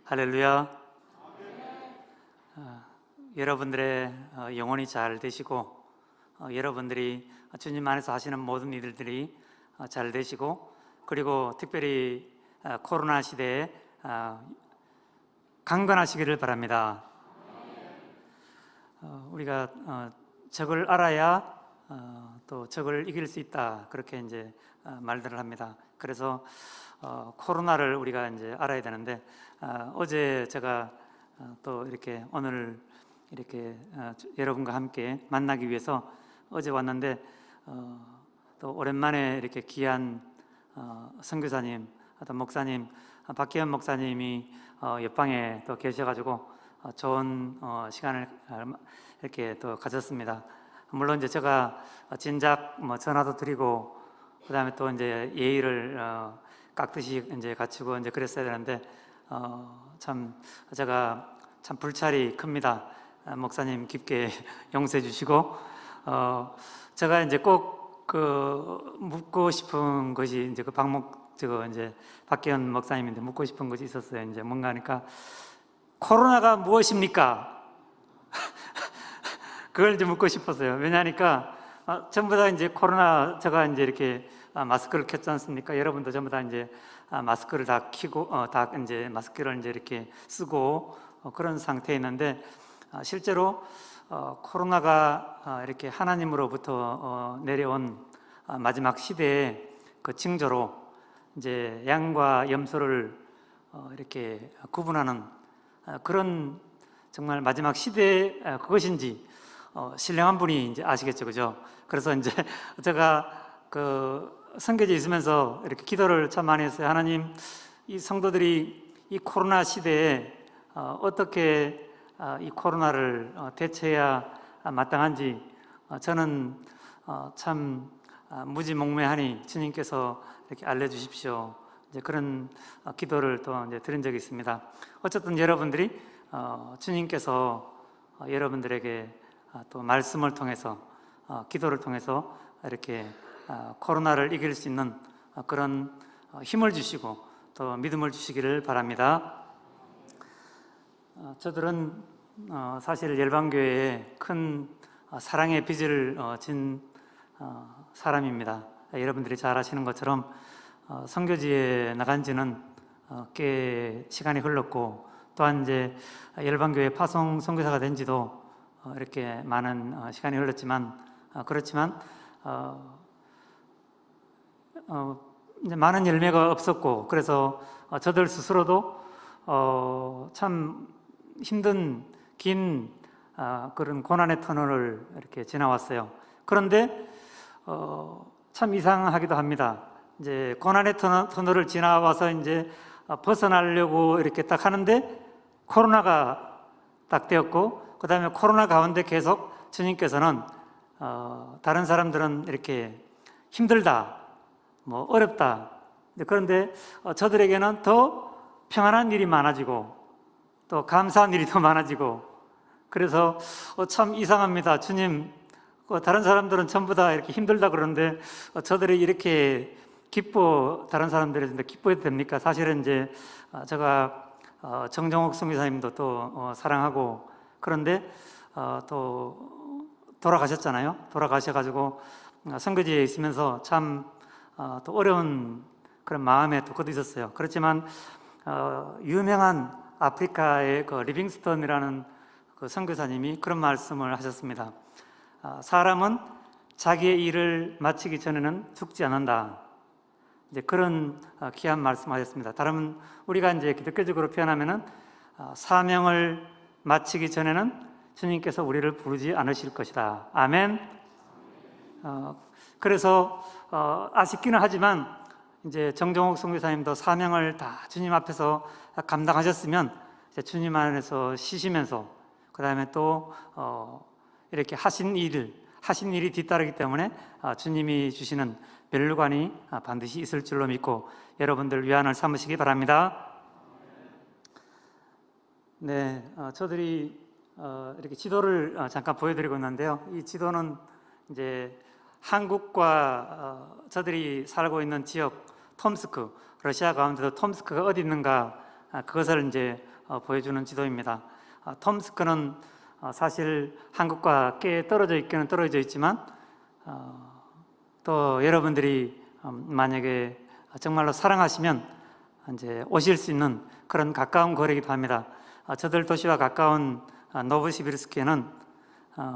할렐루야. 여러분들의 영혼이 잘 되시고 여러분들이 주님 안에서 하시는 모든 일들이 잘 되시고, 그리고 특별히 코로나 시대에 강건하시기를 바랍니다. 우리가 적을 알아야 또 적을 이길 수 있다, 그렇게 이제 말들을 합니다. 그래서 코로나를 우리가 이제 알아야 되는데, 어제 제가 또 이렇게 오늘 이렇게 여러분과 함께 만나기 위해서 어제 왔는데, 또 오랜만에 이렇게 귀한 선교사님, 또 목사님, 박기현 목사님이 옆방에 또 계셔가지고 좋은 시간을 이렇게 또 가졌습니다. 물론 이제 제가 진작 전화도 드리고, 그 다음에 또 이제 예의를 깍듯이 이제 갖추고 이제 그랬어야 되는데, 참 제가 참 불찰이 큽니다. 목사님 깊게 용서해 주시고, 제가 이제 꼭 묻고 싶은 것이 이제 이제 박기현 목사님인데 묻고 싶은 것이 있었어요. 이제 뭔가 하니까, 코로나가 무엇입니까? 그걸 이제 묻고 싶었어요. 왜냐하니까 전부 다 이제 코로나, 제가 이제 이렇게 마스크를 켰지 않습니까? 여러분도 전부 다 이제 마스크를 다 켜고 다 이제 마스크를 이제 이렇게 쓰고 그런 상태에 있는데, 실제로 코로나가 이렇게 하나님으로부터 내려온 마지막 시대의 그 징조로 이제 양과 염소를 이렇게 구분하는 그런 정말 마지막 시대 그것인지 신령한 분이 이제 아시겠죠, 그죠? 그래서 이제 제가 선교지에 있으면서 이렇게 기도를 참 많이 했어요. 하나님, 이 성도들이 이 코로나 시대에 어떻게 이 코로나를 대처해야 마땅한지 저는 참 무지몽매하니 주님께서 이렇게 알려주십시오. 이제 그런 기도를 또 이제 드린 적이 있습니다. 어쨌든 여러분들이 주님께서 여러분들에게 또 말씀을 통해서 기도를 통해서 이렇게 코로나를 이길 수 있는 그런 힘을 주시고 또 믿음을 주시기를 바랍니다. 저들은 사실 열방교회에 큰 사랑의 빚을 진 사람입니다. 여러분들이 잘 아시는 것처럼 선교지에 나간 지는 꽤 시간이 흘렀고, 또한 이제 열방교회 파송 선교사가 된 지도 이렇게 많은 시간이 흘렀지만, 그렇지만 이제 많은 열매가 없었고, 그래서 저들 스스로도 참 힘든 긴 그런 고난의 터널을 이렇게 지나왔어요. 그런데 참 이상하기도 합니다. 이제 고난의 터널을 지나와서 이제 벗어나려고 이렇게 딱 하는데 코로나가 딱 되었고, 그 다음에 코로나 가운데 계속 주님께서는 다른 사람들은 이렇게 힘들다, 어렵다, 그런데 저들에게는 더 평안한 일이 많아지고 또 감사한 일이 더 많아지고, 그래서 참 이상합니다. 주님, 다른 사람들은 전부 다 이렇게 힘들다 그러는데 저들이 이렇게 다른 사람들이 기뻐해도 됩니까? 사실은 이제 제가 정정옥 선교사님도 또 사랑하고, 그런데 또 돌아가셨잖아요. 돌아가셔가지고 선교지에 있으면서 참 또 어려운 그런 마음에 또 그것도 있었어요. 그렇지만 유명한 아프리카의 리빙스턴이라는 선교사님이 그런 말씀을 하셨습니다. 사람은 자기의 일을 마치기 전에는 죽지 않는다. 이제 그런 귀한 말씀하셨습니다. 다른 우리가 이제 기독교적으로 표현하면은 사명을 마치기 전에는 주님께서 우리를 부르지 않으실 것이다. 아멘. 그래서 아쉽기는 하지만 이제 정정옥 선교사님도 사명을 다 주님 앞에서 감당하셨으면 이제 주님 안에서 쉬시면서, 그 다음에 또 이렇게 하신 일이 뒤따르기 때문에 주님이 주시는 멸류관이 반드시 있을 줄로 믿고 여러분들 위안을 삼으시기 바랍니다. 네, 저들이 이렇게 지도를 잠깐 보여드리고 있는데요. 이 지도는 이제 한국과 저들이 살고 있는 지역 톰스크, 러시아 가운데도 톰스크가 어디 있는가, 그것을 이제 보여주는 지도입니다. 톰스크는 사실 한국과 꽤 떨어져 있기는 떨어져 있지만 또 여러분들이 만약에 정말로 사랑하시면 이제 오실 수 있는 그런 가까운 거리이기도 합니다. 저들 도시와 가까운 노브시비르스크에는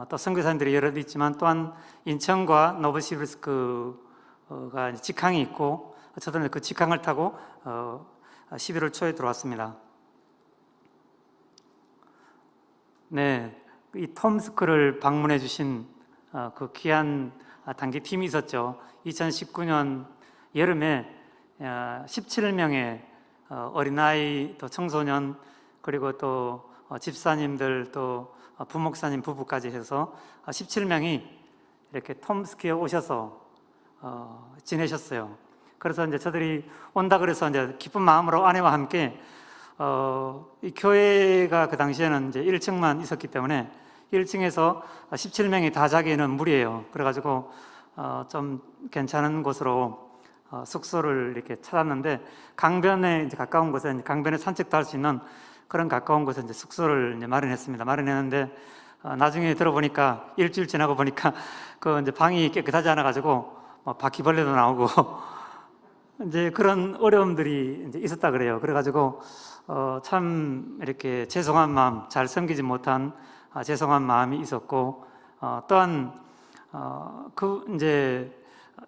또 선교사님들이 여러 있지만 또한 인천과 노브시비르스크가 직항이 있고 저들은 그 직항을 타고 11월 초에 들어왔습니다. 네, 이 톰스크를 방문해 주신 그 귀한 단기 팀이 있었죠. 2019년 여름에 17명의 어린아이, 또 청소년, 그리고 또 집사님들, 또 부목사님 부부까지 해서 17명이 이렇게 톰스크에 오셔서 지내셨어요. 그래서 이제 저들이 온다 그래서 이제 기쁜 마음으로 아내와 함께 이 교회가 그 당시에는 이제 1층만 있었기 때문에 1층에서 17명이 다 자기는 무리예요. 그래가지고 좀 괜찮은 곳으로 숙소를 이렇게 찾았는데 강변에 이제 가까운 곳에 강변에 산책도 할 수 있는 그런 가까운 곳에 이제 숙소를 이제 마련했습니다. 마련했는데 나중에 들어보니까 일주일 지나고 보니까 그 이제 방이 깨끗하지 않아가지고 바퀴벌레도 나오고 이제 그런 어려움들이 이제 있었다 그래요. 그래가지고 참 이렇게 죄송한 마음, 잘 섬기지 못한 죄송한 마음이 있었고 또한 그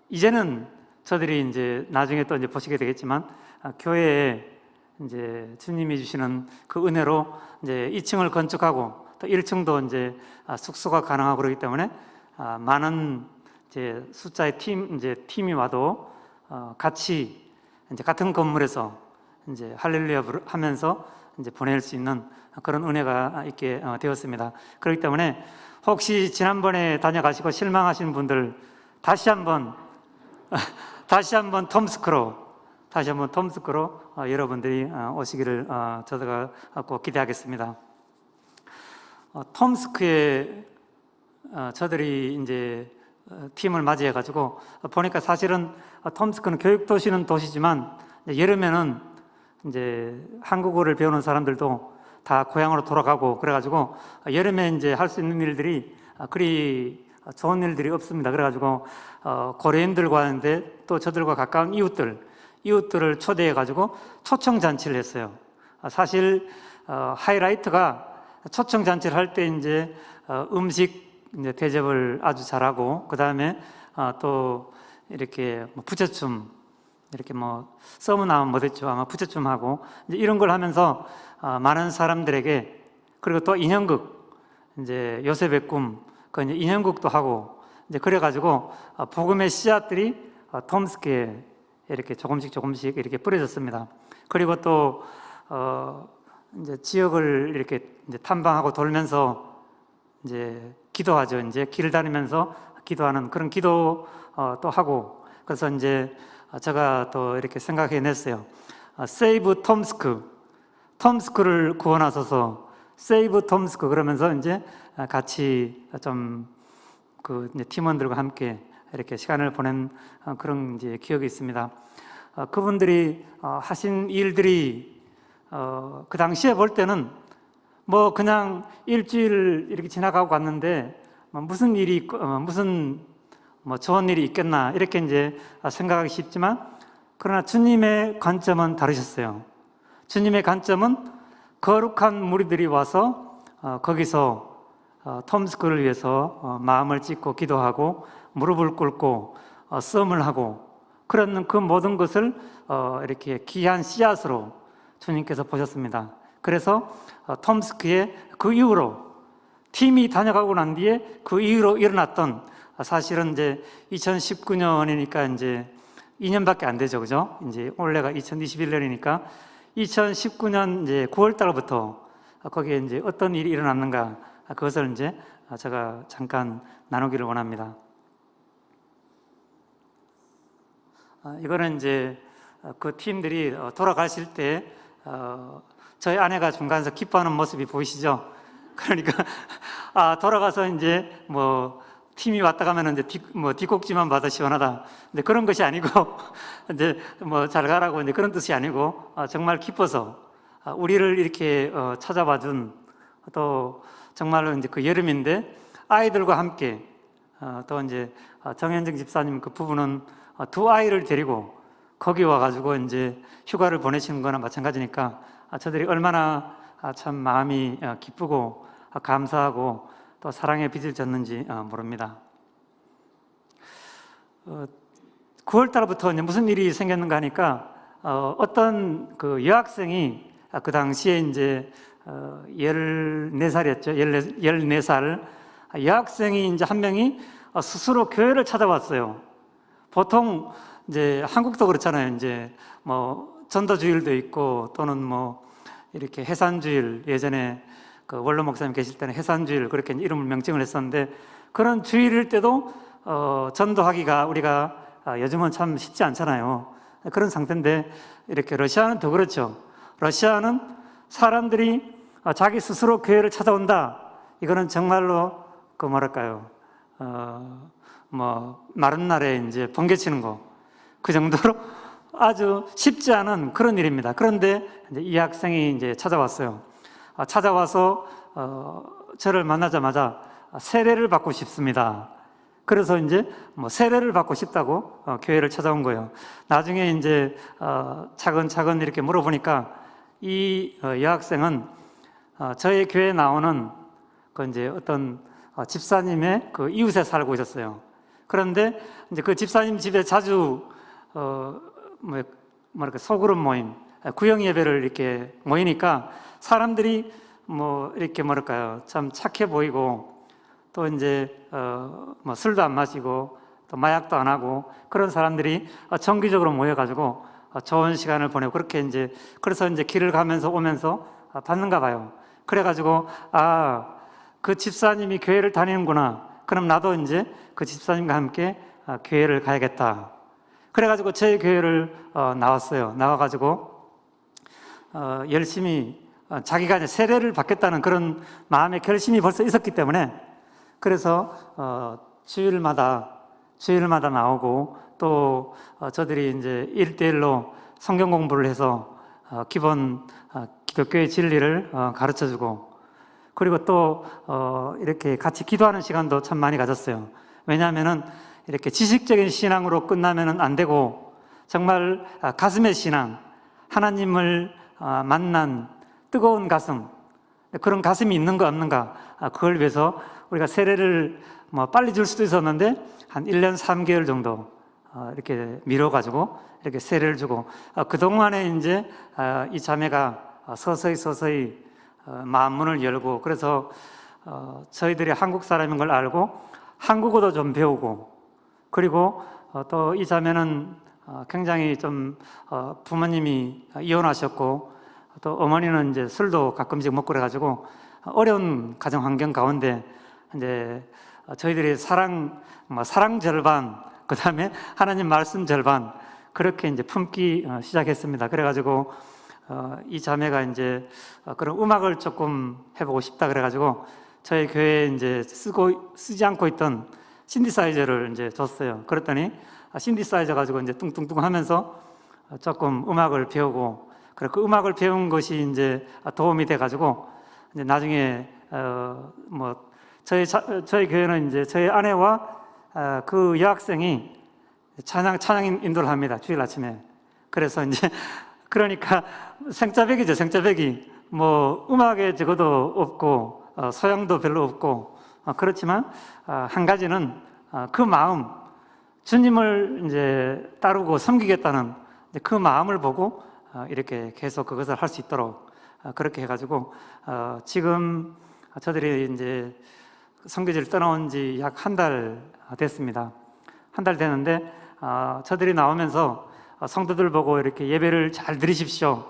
이제는 저들이 이제 나중에 또 이제 보시게 되겠지만 교회에 이제 주님이 주시는 그 은혜로 이제 2층을 건축하고 또 1층도 이제 숙소가 가능하고 그러기 때문에 많은 이제 숫자의 팀이 와도 같이 이제 같은 건물에서 이제 할렐루야 하면서 이제 보낼 수 있는 그런 은혜가 있게 되었습니다. 그렇기 때문에 혹시 지난번에 다녀가시고 실망하신 분들 다시 한번 톰스크로 여러분들이 오시기를 저도 꼭 기대하겠습니다. 톰스크에 저들이 이제 팀을 맞이해가지고 보니까 사실은 톰스크는 교육도시는 도시지만 여름에는 이제 한국어를 배우는 사람들도 다 고향으로 돌아가고 그래가지고 여름에 이제 할 수 있는 일들이 그리 좋은 일들이 없습니다. 그래가지고 고려인들과 하는데 또 저들과 가까운 이웃들을 초대해가지고 초청잔치를 했어요. 사실 하이라이트가 초청잔치를 할 때 이제 음식 이제 대접을 아주 잘하고 그 다음에 또 이렇게 부처춤 이렇게 써문하면 못했죠. 아마 부처춤하고 이제 이런 걸 하면서 많은 사람들에게 그리고 또 인형극 이제 요셉의 꿈 그 이제 인형극도 하고 이제 그래가지고 복음의 씨앗들이 톰스크에 이렇게 조금씩 이렇게 뿌려졌습니다. 그리고 또 이제 지역을 이렇게 이제 탐방하고 돌면서 이제 기도하죠. 이제 길 다니면서 기도하는 그런 기도 또 하고 그래서 이제 제가 또 이렇게 생각해냈어요. 세이브 톰스크를 구원하소서. 세이브 톰스크 그러면서 이제 같이 좀 그 팀원들과 함께 이렇게 시간을 보낸 그런 이제 기억이 있습니다. 그분들이 하신 일들이 그 당시에 볼 때는 그냥 일주일 이렇게 지나가고 갔는데 무슨 일이 있고 무슨 좋은 일이 있겠나 이렇게 이제 생각하기 쉽지만 그러나 주님의 관점은 다르셨어요. 주님의 관점은 거룩한 무리들이 와서 거기서 톰스크를 위해서 마음을 찢고 기도하고 무릎을 꿇고 썸을 하고 그런 그 모든 것을 이렇게 귀한 씨앗으로 주님께서 보셨습니다. 그래서 톰스크에 그 이후로 팀이 다녀가고 난 뒤에 그 이후로 일어났던 사실은 이제 2019년이니까 이제 2년밖에 안 되죠, 그죠? 이제 올해가 2021년이니까 2019년 이제 9월 달부터 거기에 이제 어떤 일이 일어났는가 그것을 이제 제가 잠깐 나누기를 원합니다. 이거는 이제 그 팀들이 돌아가실 때 저희 아내가 중간에서 기뻐하는 모습이 보이시죠? 그러니까 돌아가서 이제 팀이 왔다 가면은 이제 뒷꼭지만 봐도 시원하다. 근데 그런 것이 아니고 이제 잘 가라고 이제 그런 뜻이 아니고 정말 기뻐서 우리를 이렇게 찾아봐준, 또 정말로 이제 그 여름인데 아이들과 함께 또 이제 정현정 집사님 그 부부는 두 아이를 데리고 거기 와가지고 이제 휴가를 보내시는 거나 마찬가지니까 저들이 얼마나 참 마음이 기쁘고 감사하고 또 사랑의 빚을 졌는지 모릅니다. 9월 달부터 이제 무슨 일이 생겼는가 하니까 어떤 그 여학생이 그 당시에 이제 14살이었죠. 14살 여학생이 이제 한 명이 스스로 교회를 찾아왔어요. 보통 이제 한국도 그렇잖아요. 이제 뭐 전도주일도 있고 또는 뭐 이렇게 해산주일, 예전에 그 원로 목사님 계실 때는 해산주일 그렇게 이름을 명칭을 했었는데, 그런 주일일 때도 전도하기가 우리가 요즘은 참 쉽지 않잖아요. 그런 상태인데, 이렇게 러시아는 더 그렇죠. 러시아는 사람들이 자기 스스로 교회를 찾아온다, 이거는 정말로 그 뭐랄까요, 뭐 마른 날에 이제 번개치는 거, 그 정도로 아주 쉽지 않은 그런 일입니다. 그런데 이제 이 학생이 이제 찾아왔어요. 찾아와서 저를 만나자마자 세례를 받고 싶습니다. 그래서 이제 뭐 세례를 받고 싶다고 교회를 찾아온 거예요. 나중에 이제 차근차근 이렇게 물어보니까 이 여학생은 저희 교회에 나오는 그 이제 어떤 집사님의 그 이웃에 살고 있었어요. 그런데 이제 그 집사님 집에 자주 뭐랄까 소그룹 모임, 구역 예배를 이렇게 모이니까 사람들이 뭐 이렇게 뭐랄까요, 참 착해 보이고 또 이제 뭐 술도 안 마시고 또 마약도 안 하고 그런 사람들이 정기적으로 모여가지고 좋은 시간을 보내고, 그렇게 이제 그래서 이제 길을 가면서 오면서 봤는가 봐요. 그래가지고 그 집사님이 교회를 다니는구나. 그럼 나도 이제 그 집사님과 함께 교회를 가야겠다. 그래가지고 제 교회를 나왔어요. 나와가지고 열심히 자기가 이제 세례를 받겠다는 그런 마음의 결심이 벌써 있었기 때문에, 그래서 주일마다 나오고 또 저들이 이제 1대1로 성경 공부를 해서 기본 기독교의 진리를 가르쳐주고, 그리고 또 이렇게 같이 기도하는 시간도 참 많이 가졌어요. 왜냐하면은 이렇게 지식적인 신앙으로 끝나면은 안 되고, 정말 가슴의 신앙, 하나님을 만난 뜨거운 가슴, 그런 가슴이 있는가 없는가, 그걸 위해서 우리가 세례를 뭐 빨리 줄 수도 있었는데 한 1년 3개월 정도 이렇게 미뤄가지고 이렇게 세례를 주고, 그동안에 이제 이 자매가 서서히 마음문을 열고, 그래서 저희들이 한국 사람인 걸 알고 한국어도 좀 배우고, 그리고 또 이 자매는 굉장히 좀 부모님이 이혼하셨고 또 어머니는 이제 술도 가끔씩 먹고 그래가지고 어려운 가정 환경 가운데 이제 저희들이 사랑 절반, 그 다음에 하나님 말씀 절반, 그렇게 이제 품기 시작했습니다. 그래가지고 이 자매가 이제 그런 음악을 조금 해보고 싶다 그래가지고 저희 교회에 이제 쓰지 않고 있던 신디사이저를 이제 줬어요. 그랬더니 신디사이저 가지고 이제 뚱뚱뚱 하면서 조금 음악을 배우고, 그리고 그 음악을 배운 것이 이제 도움이 돼가지고 이제 나중에 뭐 저희 교회는 이제 저희 아내와 그 여학생이 찬양 인도를 합니다. 주일 아침에. 그래서 이제 그러니까 생짜배기죠. 생짜배기. 뭐 음악에 적어도 없고 소양도 별로 없고, 그렇지만 한 가지는 그 마음, 주님을 이제 따르고 섬기겠다는 그 마음을 보고 이렇게 계속 그것을 할 수 있도록 그렇게 해가지고 지금 저들이 이제 선교지를 떠나온 지 약 한 달 됐습니다. 한 달 됐는데 저들이 나오면서 성도들 보고 이렇게 예배를 잘 드리십시오,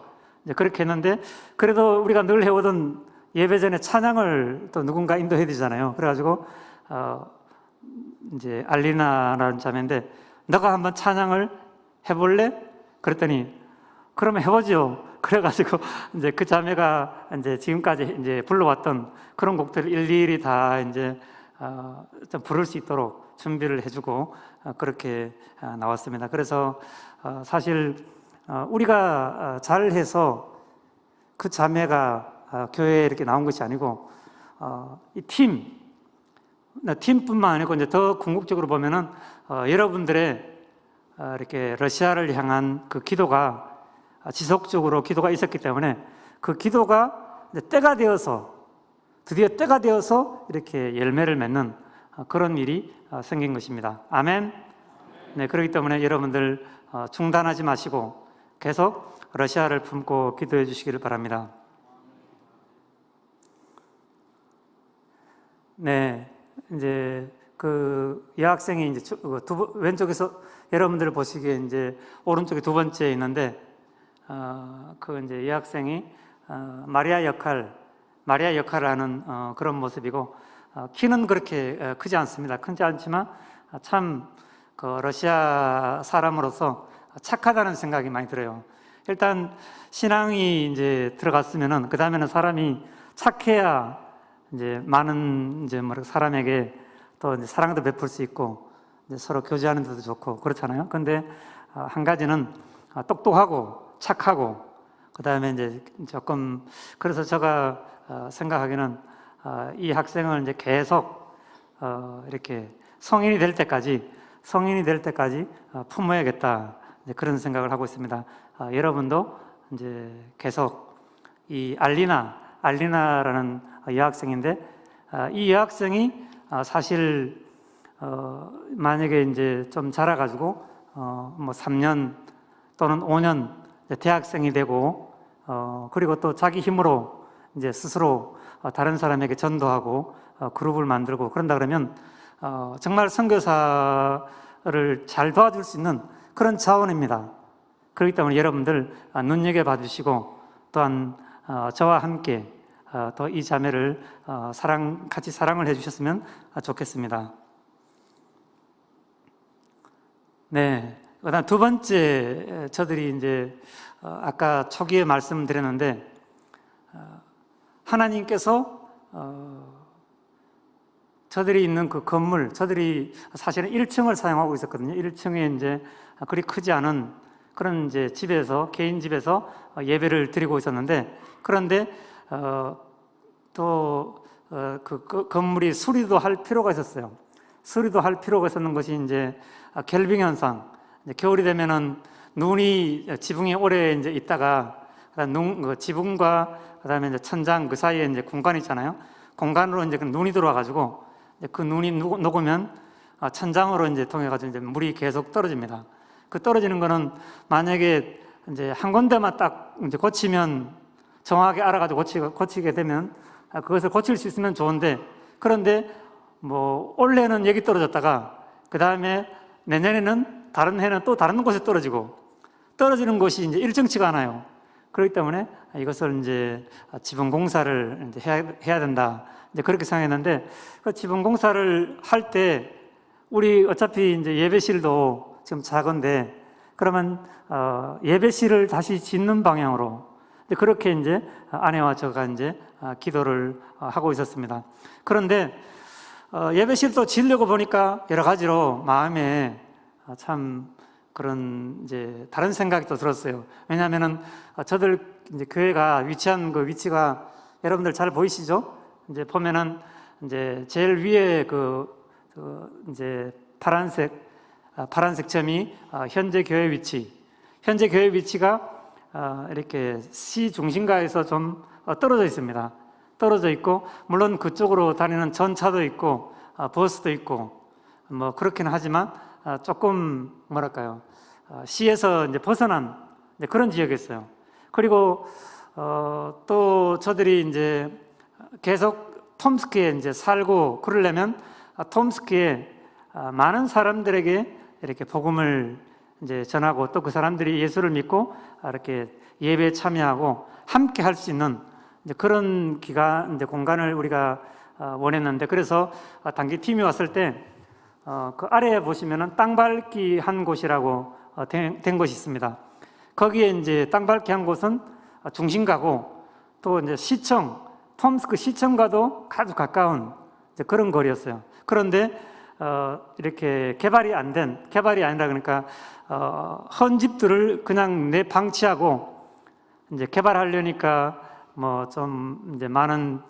이제 그렇게 했는데, 그래도 우리가 늘 해오던 예배 전에 찬양을 또 누군가 인도해야 되잖아요. 그래가지고 이제 알리나라는 자매인데, 너가 한번 찬양을 해볼래? 그랬더니 그러면 해보죠. 그래가지고 이제 그 자매가 이제 지금까지 이제 불러왔던 그런 곡들을 일일이 다 이제 좀 부를 수 있도록 준비를 해주고 그렇게 나왔습니다. 그래서 사실 우리가 잘해서 그 자매가 교회에 이렇게 나온 것이 아니고 이 팀뿐만 아니고 이제 더 궁극적으로 보면은 여러분들의 이렇게 러시아를 향한 그 기도가 지속적으로 기도가 있었기 때문에 그 기도가 이제 드디어 때가 되어서 이렇게 열매를 맺는 그런 일이 생긴 것입니다. 아멘. 네, 그렇기 때문에 여러분들 중단하지 마시고 계속 러시아를 품고 기도해 주시기를 바랍니다. 네, 이제 그 여학생이 이제 왼쪽에서 여러분들 보시기에 이제 오른쪽에 두 번째 있는데 그 이제 여학생이 마리아 역할을 하는 그런 모습이고 키는 그렇게 크지 않습니다. 크지 않지만 참 그 러시아 사람으로서 착하다는 생각이 많이 들어요. 일단 신앙이 이제 들어갔으면은 그 다음에는 사람이 착해야 이제 많은 이제 사람에게 또 이제 사랑도 베풀 수 있고 이제 서로 교제하는 데도 좋고 그렇잖아요. 근데 한 가지는 똑똑하고 착하고 그 다음에 이제 조금 그래서 제가 생각하기는 이 학생을 이제 계속 이렇게 성인이 될 때까지 품어야겠다 이제 그런 생각을 하고 있습니다. 여러분도 이제 계속 이 알리나라는 여학생인데 이 여학생이 사실 만약에 이제 좀 자라가지고 뭐 3년 또는 5년 대학생이 되고 그리고 또 자기 힘으로 이제 스스로 다른 사람에게 전도하고 그룹을 만들고 그런다 그러면 정말 선교사를 잘 도와줄 수 있는 그런 자원입니다. 그렇기 때문에 여러분들 눈여겨봐 주시고 또한 저와 함께 또 이 자매를 같이 사랑을 해주셨으면 좋겠습니다. 네, 그다음 두 번째 저들이 이제 아까 초기에 말씀드렸는데 하나님께서 저들이 있는 그 건물, 저들이 사실은 1층을 사용하고 있었거든요. 1층에 이제 그리 크지 않은 그런 이제 개인 집에서 예배를 드리고 있었는데 그런데 또 그 건물이 수리도 할 필요가 있었어요. 수리도 할 필요가 있었는 것이 이제 갤빙 현상. 이제 겨울이 되면은 지붕이 오래 이제 있다가 그 지붕과 그다음에 이제 천장 그 사이에 이제 공간이 있잖아요. 공간으로 이제 눈이 들어와가지고 그 눈이 녹으면 천장으로 이제 통해가지고 이제 물이 계속 떨어집니다. 그 떨어지는 거는 만약에 이제 한 군데만 딱 이제 고치면 정확하게 알아가지고 고치게 되면 그것을 고칠 수 있으면 좋은데 그런데 뭐 올해는 여기 떨어졌다가 그 다음에 내년에는 다른 해는 또 다른 곳에 떨어지는 곳이 이제 일정치가 않아요. 그렇기 때문에 이것을 이제 지붕 공사를 이제 해야 된다. 이제 그렇게 생각했는데 그 지붕 공사를 할 때 우리 어차피 이제 예배실도 지금 작은데 그러면 예배실을 다시 짓는 방향으로 그렇게 이제 아내와 저가 이제 기도를 하고 있었습니다. 그런데 예배실도 지으려고 보니까 여러 가지로 마음에 참 그런 이제 다른 생각이 또 들었어요. 왜냐하면은 저들 이제 교회가 위치한 그 위치가 여러분들 잘 보이시죠? 이제 보면은 이제 제일 위에 이제 파란색 점이 현재 교회 위치가 이렇게 시 중심가에서 좀 떨어져 있습니다. 떨어져 있고 물론 그쪽으로 다니는 전차도 있고 버스도 있고 뭐 그렇기는 하지만 조금 뭐랄까요 시에서 이제 벗어난 이제 그런 지역이었어요. 그리고 또 저들이 이제 계속 톰스크에 이제 살고 그러려면 톰스크에 많은 사람들에게 이렇게 복음을 이제 전하고 또 그 사람들이 예수를 믿고 이렇게 예배에 참여하고 함께 할 수 있는 이제 그런 이제 공간을 우리가 원했는데 그래서 단기 팀이 왔을 때 그 아래에 보시면은 땅 밟기 한 곳이라고 된 곳이 있습니다. 거기에 이제 땅 밟기 한 곳은 중심가고 또 이제 톰스크 시청과도 아주 가까운 이제 그런 거리였어요. 그런데 이렇게 개발이 아니라 그러니까 헌 집들을 그냥 방치하고 이제 개발하려니까 뭐 좀 이제 많은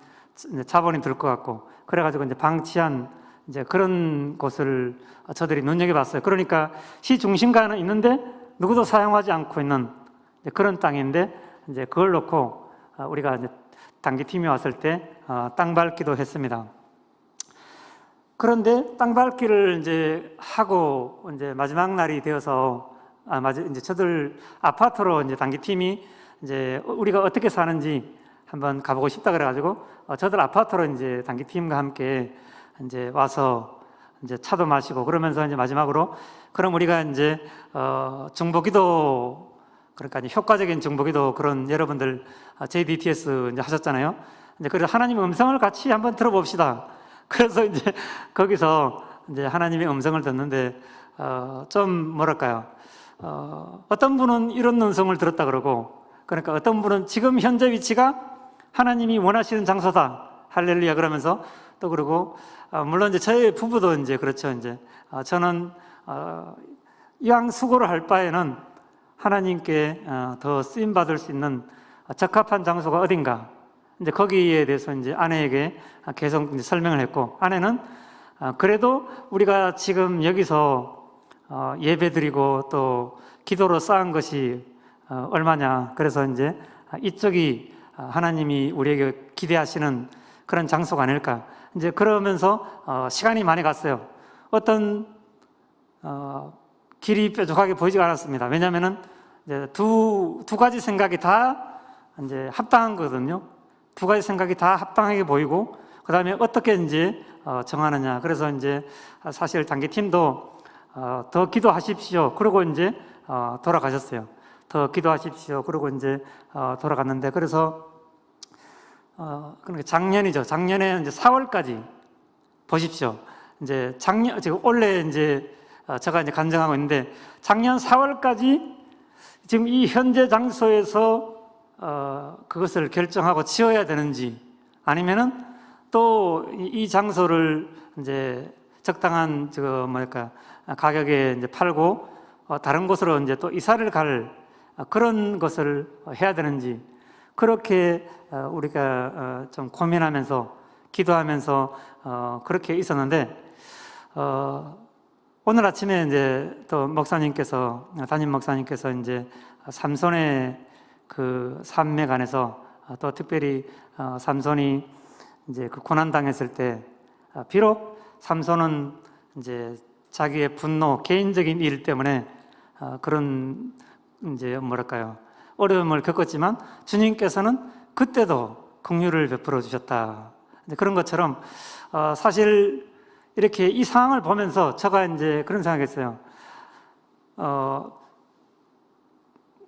자본이 들 것 같고, 그래가지고 이제 방치한 이제 그런 곳을 저들이 눈여겨봤어요. 그러니까 시 중심가는 있는데 누구도 사용하지 않고 있는 그런 땅인데, 이제 그걸 놓고 우리가 이제 단기팀이 왔을 때 땅 밟기도 했습니다. 그런데 땅 밟기를 이제 하고 이제 마지막 날이 되어서 이제 저들 아파트로 이제 단기팀이 이제 우리가 어떻게 사는지 한번 가보고 싶다 그래가지고 저들 아파트로 이제 단기팀과 함께 이제 와서 이제 차도 마시고, 그러면서 이제 마지막으로 그럼 우리가 이제 중보기도, 그러니까 이제 효과적인 중보기도, 그런 여러분들 JDTS 이제 하셨잖아요. 이제 그래서 하나님의 음성을 같이 한번 들어봅시다. 그래서 이제 거기서 이제 하나님의 음성을 듣는데 좀 뭐랄까요? 어떤 분은 이런 음성을 들었다 그러고, 그러니까 어떤 분은 지금 현재 위치가 하나님이 원하시는 장소다, 할렐루야 그러면서 또 그러고, 물론 이제 저희 부부도 이제 그렇죠. 이제 저는 이왕 수고를 할 바에는 하나님께 더 쓰임 받을 수 있는 적합한 장소가 어딘가, 이제 거기에 대해서 이제 아내에게 계속 이제 설명을 했고, 아내는 그래도 우리가 지금 여기서 예배드리고 또 기도로 쌓은 것이 얼마냐, 그래서 이제 이쪽이 하나님이 우리에게 기대하시는 그런 장소가 아닐까, 이제 그러면서 시간이 많이 갔어요. 어떤 길이 뾰족하게 보이지가 않았습니다. 왜냐하면은 이제 두 가지 생각이 다 이제 합당한 거거든요. 두 가지 생각이 다 합당하게 보이고, 그 다음에 어떻게 이제 정하느냐. 그래서 이제 사실 단기팀도 더 기도하십시오. 그러고 이제 돌아가셨어요. 더 기도하십시오. 그러고 이제 돌아갔는데, 그래서 그러니까 작년이죠. 작년에 이제 4월까지 보십시오. 이제 지금 올해 이제 제가 이제 간증하고 있는데, 작년 4월까지 지금 이 현재 장소에서 그것을 결정하고 지어야 되는지, 아니면은 또 이 장소를 이제 적당한 가격에 이제 팔고 다른 곳으로 이제 또 이사를 갈 그런 것을 해야 되는지, 그렇게 우리가 좀 고민하면서 기도하면서 그렇게 있었는데, 오늘 아침에 이제 또 담임 목사님께서 이제 삼손의 그 산맥안에서 또 특별히 삼손이 이제 그 고난 당했을 때, 비록 삼손은 이제 자기의 분노, 개인적인 일 때문에 그런 이제 뭐랄까요, 어려움을 겪었지만 주님께서는 그때도 긍휼을 베풀어 주셨다. 그런 것처럼 사실 이렇게 이 상황을 보면서 제가 이제 그런 생각했어요.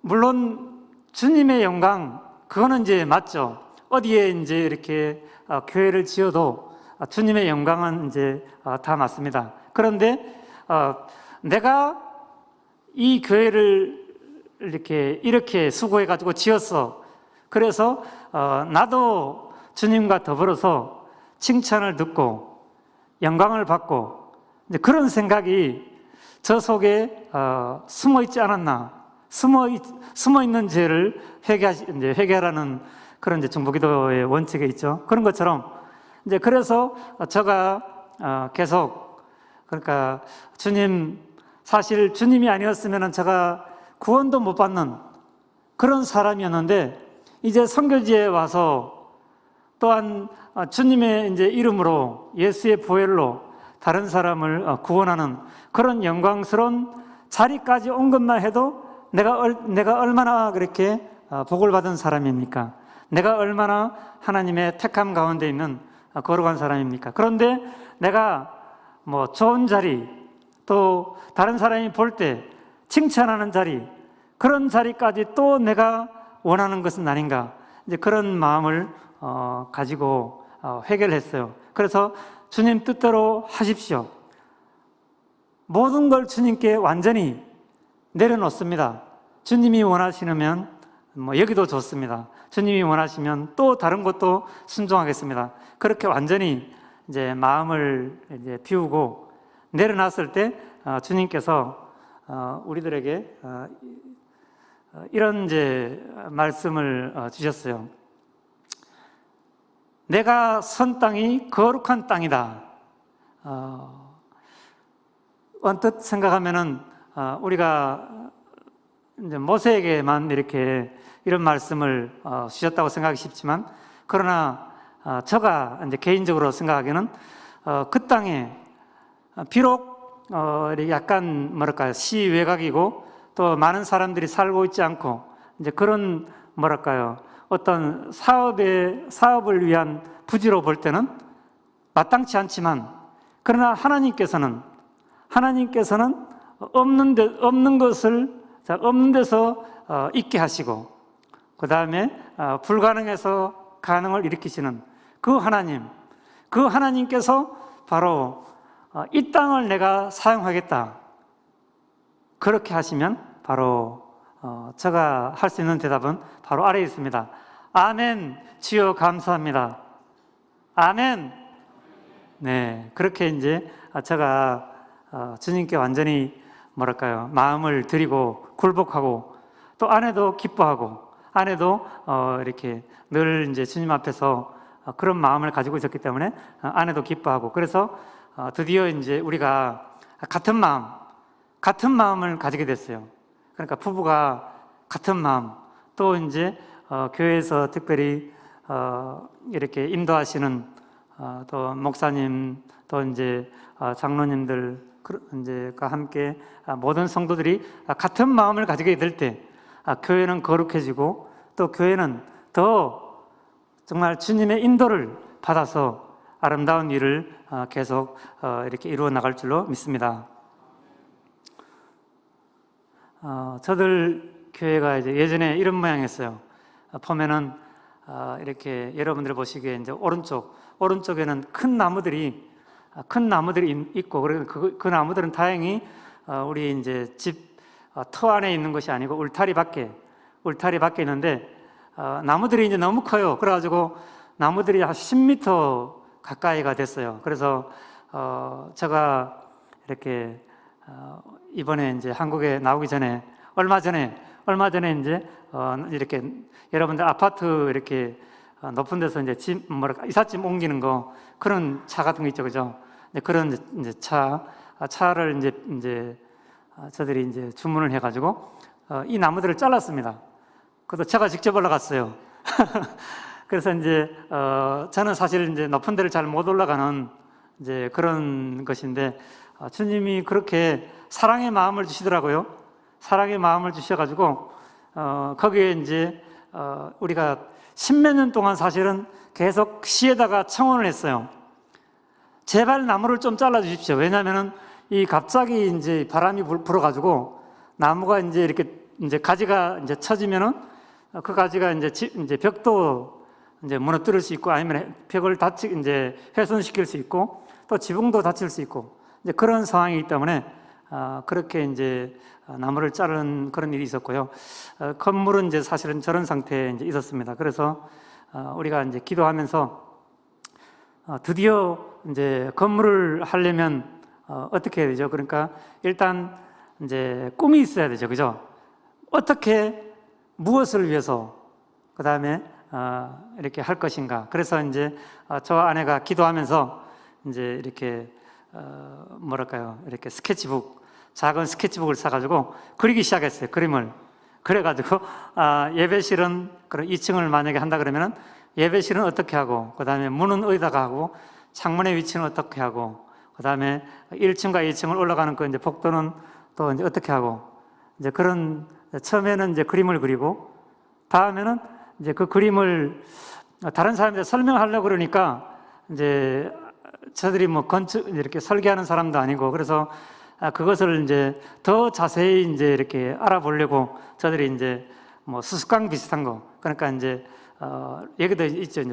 물론 주님의 영광, 그거는 이제 맞죠. 어디에 이제 이렇게 교회를 지어도 주님의 영광은 이제 다 맞습니다. 그런데 내가 이 교회를 이렇게 수고해가지고 지었어. 그래서 나도 주님과 더불어서 칭찬을 듣고 영광을 받고, 이제 그런 생각이 저 속에 숨어 있지 않았나. 숨어 있는 죄를 회개하라는 그런 이제 중보기도의 원칙에 있죠. 그런 것처럼 이제 그래서 제가 계속, 그러니까 사실 주님이 아니었으면 제가 구원도 못 받는 그런 사람이었는데, 이제 선교지에 와서 또한 주님의 이제 이름으로, 예수의 보혈로 다른 사람을 구원하는 그런 영광스러운 자리까지 온 것만 해도 내가 얼마나 그렇게 복을 받은 사람입니까? 내가 얼마나 하나님의 택함 가운데 있는 거룩한 사람입니까? 그런데 내가 뭐 좋은 자리, 또 다른 사람이 볼 때 칭찬하는 자리, 그런 자리까지 또 내가 원하는 것은 아닌가, 이제 그런 마음을 가지고 회개를 했어요. 그래서 주님 뜻대로 하십시오. 모든 걸 주님께 완전히 내려놓습니다. 주님이 원하시면 뭐 여기도 좋습니다. 주님이 원하시면 또 다른 것도 순종하겠습니다. 그렇게 완전히 이제 마음을 이제 비우고 내려놨을 때 주님께서 우리들에게 이런 이제 말씀을 주셨어요. 내가 선 땅이 거룩한 땅이다. 언뜻 생각하면은 우리가 이제 모세에게만 이렇게 이런 말씀을 주셨다고 생각하기 쉽지만, 그러나 제가 이제 개인적으로 생각하기에는 그 땅에 비록 약간 뭐랄까요, 시외곽이고 또 많은 사람들이 살고 있지 않고 이제 그런 뭐랄까요, 어떤 사업을 위한 부지로 볼 때는 마땅치 않지만, 그러나 하나님께서는 없는 데서 있게 하시고, 그 다음에 불가능해서 가능을 일으키시는 그 하나님께서 바로 이 땅을 내가 사용하겠다, 그렇게 하시면 바로 제가 할 수 있는 대답은 바로 아래에 있습니다. 아멘. 주여 감사합니다. 아멘. 네, 그렇게 이제 제가 주님께 완전히 뭐랄까요, 마음을 드리고 굴복하고, 또 아내도 기뻐하고, 아내도 이렇게 늘 이제 주님 앞에서 그런 마음을 가지고 있었기 때문에 아내도 기뻐하고, 그래서 드디어 이제 우리가 같은 마음을 가지게 됐어요. 그러니까 부부가 같은 마음, 또 이제 교회에서 특별히 이렇게 인도하시는 또 목사님, 또 이제 장로님들 이제가 함께 모든 성도들이 같은 마음을 가지게 될 때 교회는 거룩해지고, 또 교회는 더 정말 주님의 인도를 받아서 아름다운 일을 계속 이렇게 이루어 나갈 줄로 믿습니다. 저들 교회가 이제 예전에 이런 모양이었어요. 보면은 이렇게 여러분들 보시기에 이제 오른쪽에는 큰 나무들이 있고, 그리고 그 나무들은 다행히 우리 이제 집 터 안에 있는 것이 아니고 울타리 밖에 있는데, 나무들이 이제 너무 커요. 그래가지고 나무들이 한 10m 가까이가 됐어요. 그래서 제가 이렇게 이번에 이제 한국에 나오기 전에 얼마 전에 이제 이렇게 여러분들 아파트 이렇게 높은 데서 이제 이삿짐 옮기는 거, 그런 차 같은 거 있죠, 그죠? 그런 이제 차를 이제 저들이 이제 주문을 해가지고 이 나무들을 잘랐습니다. 그래서 제가 직접 올라갔어요. 그래서 이제 저는 사실 이제 높은 데를 잘 못 올라가는 이제 그런 것인데, 주님이 그렇게 사랑의 마음을 주시더라고요. 사랑의 마음을 주셔가지고 거기에 이제 우리가 10몇 년 동안 사실은 계속 시에다가 청원을 했어요. 제발 나무를 좀 잘라 주십시오. 왜냐하면은 이 갑자기 이제 바람이 불어가지고 나무가 이제 이렇게 이제 가지가 이제 처지면은 그 가지가 이제 벽도 이제 무너뜨릴 수 있고, 아니면 벽을 이제 훼손시킬 수 있고, 또 지붕도 다칠 수 있고, 이제 그런 상황이기 때문에 그렇게 이제 나무를 자르는 그런 일이 있었고요. 건물은 이제 사실은 저런 상태에 이제 있었습니다. 그래서 우리가 이제 기도하면서 드디어 이제 건물을 하려면 어떻게 해야 되죠? 그러니까 일단 이제 꿈이 있어야 되죠, 그죠? 어떻게, 무엇을 위해서 그 다음에 이렇게 할 것인가. 그래서 이제 저 아내가 기도하면서 이제 이렇게 뭐랄까요, 이렇게 작은 스케치북을 사가지고 그리기 시작했어요. 그림을. 그래가지고 예배실은 그런 2층을 만약에 한다 그러면은 예배실은 어떻게 하고, 그 다음에 문은 어디다가 하고, 창문의 위치는 어떻게 하고, 그 다음에 1층과 2층을 올라가는 그 이제 복도는 또 이제 어떻게 하고, 이제 그런, 처음에는 이제 그림을 그리고, 다음에는 이제 그 그림을 다른 사람한테 설명하려고 그러니까 이제 저들이 뭐 건축 이렇게 설계하는 사람도 아니고, 그래서 그것을 이제 더 자세히 이제 이렇게 알아보려고 저들이 이제 뭐 수수깡 비슷한 거, 그러니까 이제 여기도 있죠, 이제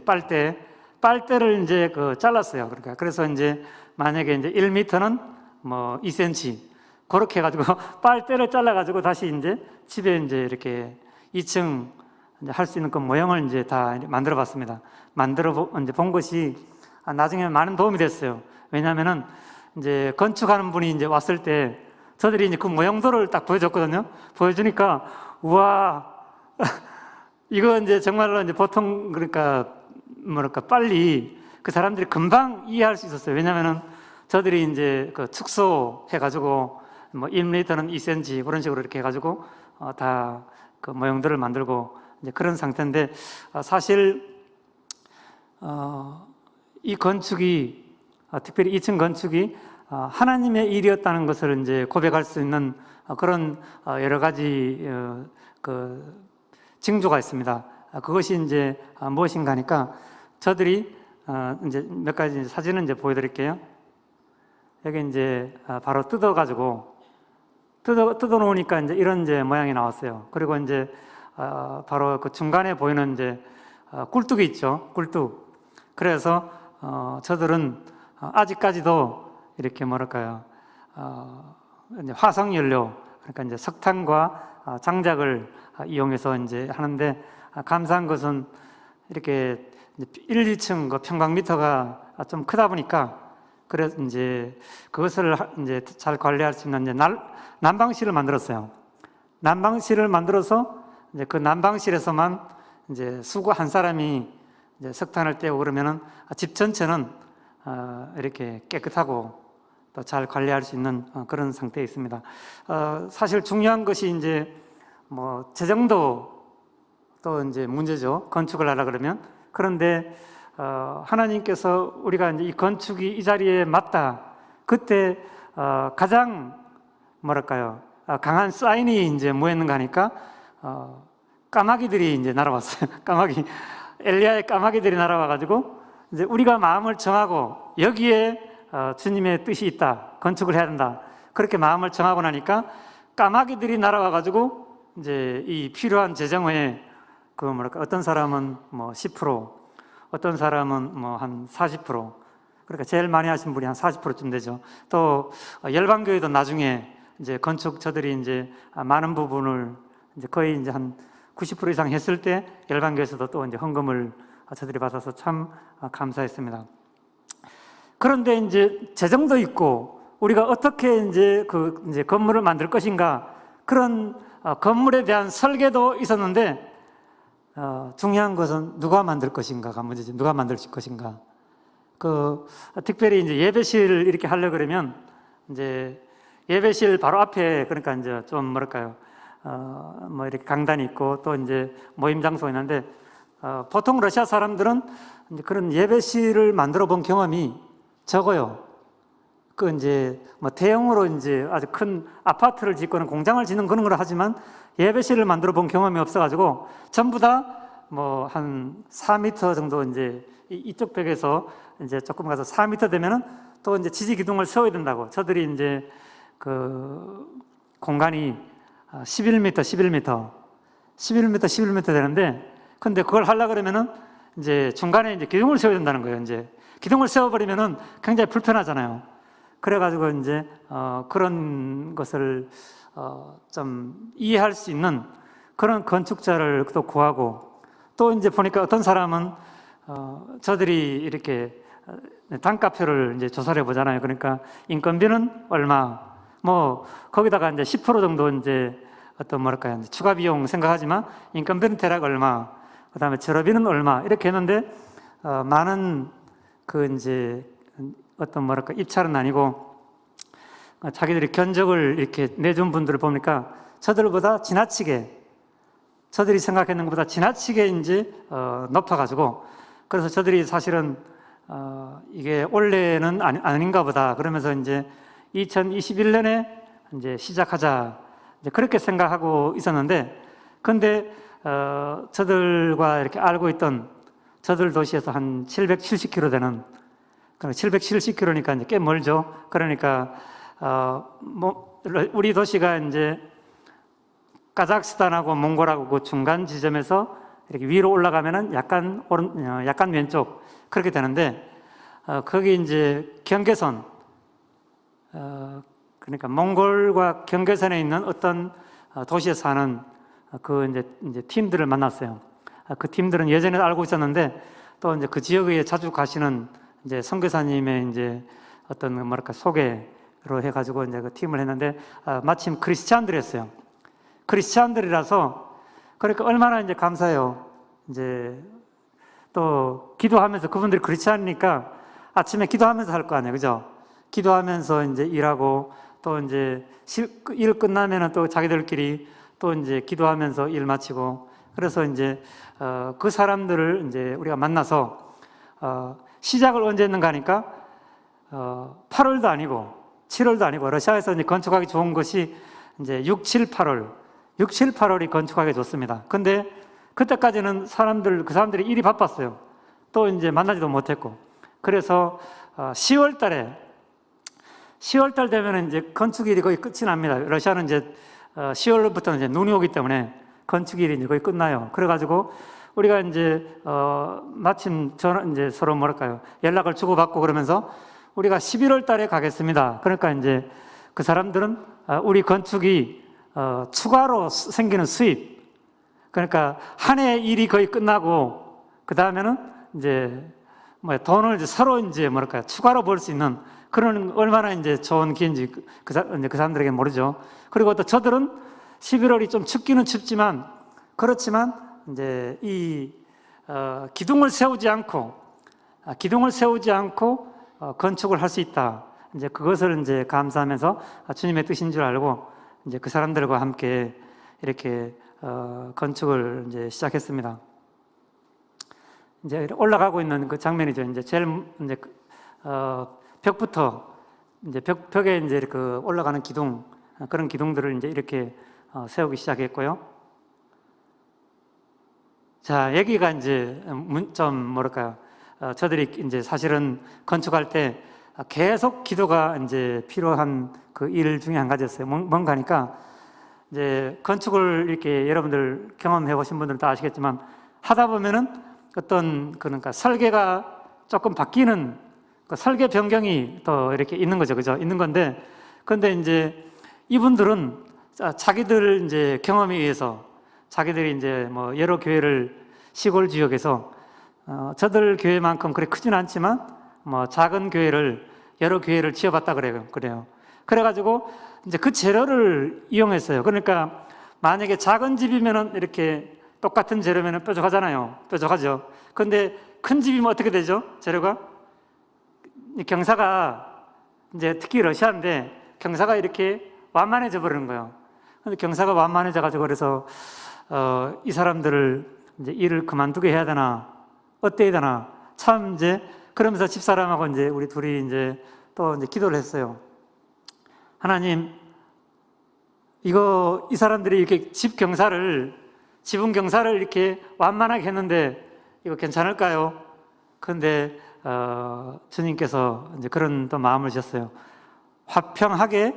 빨대를 이제 잘랐어요. 그러니까 그래서 이제 만약에 이제 1m는 뭐 2cm 그렇게 해가지고 빨대를 잘라가지고 다시 이제 집에 이제 이렇게 2층 할 수 있는 그 모형을 이제 다 만들어 봤습니다. 이제 본 것이 나중에 많은 도움이 됐어요. 왜냐하면은 이제 건축하는 분이 이제 왔을 때 저들이 이제 그 모형도를 딱 보여줬거든요. 보여주니까 우와 이거 이제 정말로 이제 보통 그러니까 뭐랄까 빨리 그 사람들이 금방 이해할 수 있었어요. 왜냐하면은 저들이 이제 그 축소 해가지고 뭐 1m는 2cm 그런 식으로 이렇게 해가지고 다 그 모형들을 만들고 이제 그런 상태인데, 사실 이 건축이 특별히 2층 건축이 하나님의 일이었다는 것을 이제 고백할 수 있는 그런 여러 가지 그 징조가 있습니다. 그것이 이제 무엇인가 하니까 저들이 이제 몇 가지 사진을 이제 보여드릴게요. 여기 이제 바로 뜯어가지고 뜯어 놓으니까 이제 이런 이제 모양이 나왔어요. 그리고 이제 바로 그 중간에 보이는 이제 꿀뚝이 있죠. 꿀뚝. 그래서 저들은 아직까지도 이렇게 뭐랄까요, 이제 화석 연료, 그러니까 이제 석탄과 장작을 이용해서 이제 하는데, 감사한 것은 이렇게 1, 2층 그 평방미터가 좀 크다 보니까, 그래서 이제 그것을 이제 잘 관리할 수 있는 이제 난방실을 만들었어요. 난방실을 만들어서 이제 그 난방실에서만 이제 수고 한 사람이 이제 석탄을 떼고 그러면은 집 전체는 이렇게 깨끗하고 또 잘 관리할 수 있는 그런 상태에 있습니다. 사실 중요한 것이 이제 뭐 재정도 또 이제 문제죠. 건축을 하려 그러면. 그런데 하나님께서 우리가 이제 이 건축이 이 자리에 맞다, 그때 가장 뭐랄까요, 강한 사인이 이제 뭐였는가 하니까 까마귀들이 이제 날아왔어요. 까마귀, 엘리야의 까마귀들이 날아와가지고 이제 우리가 마음을 정하고 여기에 주님의 뜻이 있다, 건축을 해야 된다, 그렇게 마음을 정하고 나니까 까마귀들이 날아와가지고 이제 이 필요한 재정에 그 뭐랄까, 어떤 사람은 뭐 10%, 어떤 사람은 뭐 한 40%, 그러니까 제일 많이 하신 분이 한 40%쯤 되죠. 또 열방교회도 나중에 이제 건축 저들이 이제 많은 부분을 이제 거의 이제 한 90% 이상 했을 때 열방교회에서도 또 이제 헌금을 저들이 받아서 참 감사했습니다. 그런데 이제 재정도 있고 우리가 어떻게 이제 그 이제 건물을 만들 것인가, 그런 건물에 대한 설계도 있었는데, 중요한 것은 누가 만들 것인가가 문제지. 누가 만들 것인가. 특별히 이제 예배실 이렇게 하려 그러면 이제 예배실 바로 앞에, 그러니까 이제 좀 뭐랄까요, 뭐 이렇게 강단이 있고 또 이제 모임 장소가 있는데, 보통 러시아 사람들은 이제 그런 예배실을 만들어 본 경험이 적어요. 그 이제 뭐 대형으로 이제 아주 큰 아파트를 짓거나 공장을 짓는 그런 걸 하지만 예배실을 만들어 본 경험이 없어가지고 전부 다 뭐 한 4m 정도 이제 이쪽 벽에서 이제 조금 가서 4m 되면은 또 이제 지지 기둥을 세워야 된다고. 저들이 이제 그 공간이 11m 되는데, 근데 그걸 하려고 그러면은 이제 중간에 이제 기둥을 세워야 된다는 거예요. 이제 기둥을 세워버리면은 굉장히 불편하잖아요. 그래가지고 이제 그런 것을 좀 이해할 수 있는 그런 건축자를 또 구하고, 또 이제 보니까 어떤 사람은 저들이 이렇게 단가표를 이제 조사를 해보잖아요. 그러니까 인건비는 얼마, 뭐 거기다가 이제 10% 정도 이제 어떤 뭐랄까요, 추가 비용 생각하지만 인건비는 대략 얼마, 그다음에 재료비는 얼마, 이렇게 했는데 많은 그 이제 어떤 뭐랄까 입찰은 아니고 자기들이 견적을 이렇게 내준 분들을 보니까 저들보다 지나치게, 저들이 생각했는 것보다 지나치게 이제 높아가지고, 그래서 저들이 사실은 이게 원래는 아닌가 보다 그러면서 이제 2021년에 이제 시작하자 이제 그렇게 생각하고 있었는데, 근데 저들과 이렇게 알고 있던 저들 도시에서 한 770km 되는, 770km니까 이제 꽤 멀죠. 그러니까 뭐 우리 도시가 이제 카자흐스탄하고 몽골하고 그 중간 지점에서 이렇게 위로 올라가면은 약간 약간 왼쪽 그렇게 되는데, 거기 이제 경계선, 그러니까 몽골과 경계선에 있는 어떤 도시에 사는 그 이제 팀들을 만났어요. 그 팀들은 예전에 알고 있었는데 또 이제 그 지역에 자주 가시는 이제 선교사님의 이제 어떤 뭐랄까 소개로 해가지고 이제 그 팀을 했는데, 마침 크리스찬들이었어요. 크리스찬들이라서 그러니까 얼마나 이제 감사해요. 이제 또 기도하면서 그분들이 그렇지 않으니까 아침에 기도하면서 할 거 아니에요, 그죠? 기도하면서 이제 일하고 또 이제 일 끝나면은 또 자기들끼리 또 이제 기도하면서 일 마치고 그래서 이제 그 사람들을 이제 우리가 만나서 시작을 언제 했는가 하니까 8월도 아니고 7월도 아니고 러시아에서 이제 건축하기 좋은 것이 이제 6, 7, 8월 6, 7, 8월이 건축하기 좋습니다. 근데 그때까지는 그 사람들이 일이 바빴어요. 또 이제 만나지도 못했고 그래서 10월 달에 10월 달 되면 이제 건축일이 거의 끝이 납니다. 러시아는 이제 10월부터는 이제 눈이 오기 때문에 건축일이 이제 거의 끝나요. 그래가지고 우리가 이제 마침 이제 서로 뭐랄까요 연락을 주고받고 그러면서 우리가 11월 달에 가겠습니다. 그러니까 이제 그 사람들은 우리 건축이 추가로 생기는 수입, 그러니까 한 해 일이 거의 끝나고 그 다음에는 이제 돈을 이제 서로 이제 뭐랄까요 추가로 벌 수 있는 그런 얼마나 이제 좋은 기회인지 그 사람들에게 모르죠. 그리고 또 저들은 11월이 좀 춥기는 춥지만 그렇지만 이제 이 기둥을 세우지 않고 건축을 할 수 있다. 이제 그것을 이제 감사하면서 주님의 뜻인 줄 알고 이제 그 사람들과 함께 이렇게 건축을 이제 시작했습니다. 이제 올라가고 있는 그 장면이죠. 이제 제일 이제 벽부터 이제 벽에 이제 그 올라가는 기둥 그런 기둥들을 이제 이렇게 세우기 시작했고요. 자, 여기가 이제 좀 뭐랄까요? 저들이 이제 사실은 건축할 때 계속 기도가 이제 필요한 그 일 중에 한 가지였어요. 뭔가 하니까 이제 건축을 이렇게 여러분들 경험해 보신 분들은 다 아시겠지만 하다 보면은 어떤 그러니까 설계가 조금 바뀌는 그 설계 변경이 또 이렇게 있는 거죠, 그죠? 있는 건데, 근데 이제 이분들은 자기들 이제 경험에 의해서 자기들이 이제 뭐 여러 교회를 시골 지역에서 저들 교회만큼 그렇게 크진 않지만 뭐 작은 교회를 여러 교회를 지어봤다 그래요. 그래가지고 이제 그 재료를 이용했어요. 그러니까 만약에 작은 집이면은 이렇게 똑같은 재료면은 뾰족하잖아요. 뾰족하죠. 근데 큰 집이면 어떻게 되죠? 재료가 경사가 이제 특히 러시아인데 경사가 이렇게 완만해져 버리는 거예요. 근데 경사가 완만해져 가지고 그래서 이 사람들을 이제 일을 그만두게 해야 되나 어때야 되나 참 이제 그러면서 집사람하고 이제 우리 둘이 이제 또 이제 기도를 했어요. 하나님, 이 사람들이 이렇게 지붕 경사를 이렇게 완만하게 했는데 이거 괜찮을까요? 그런데 주님께서 이제 그런 또 마음을 주셨어요. 화평하게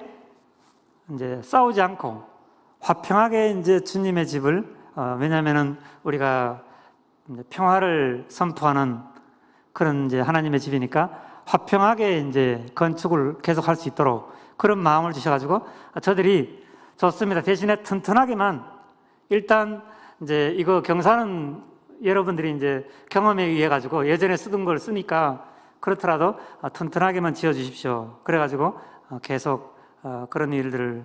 이제 싸우지 않고 화평하게 이제 주님의 집을 왜냐하면은 우리가 이제 평화를 선포하는 그런 이제 하나님의 집이니까 화평하게 이제 건축을 계속할 수 있도록 그런 마음을 주셔가지고 저들이 좋습니다. 대신에 튼튼하게만 일단 이제 이거 경사는 여러분들이 이제 경험에 의해 가지고 예전에 쓰던 걸 쓰니까 그렇더라도 튼튼하게만 지어 주십시오. 그래가지고 계속 그런 일들을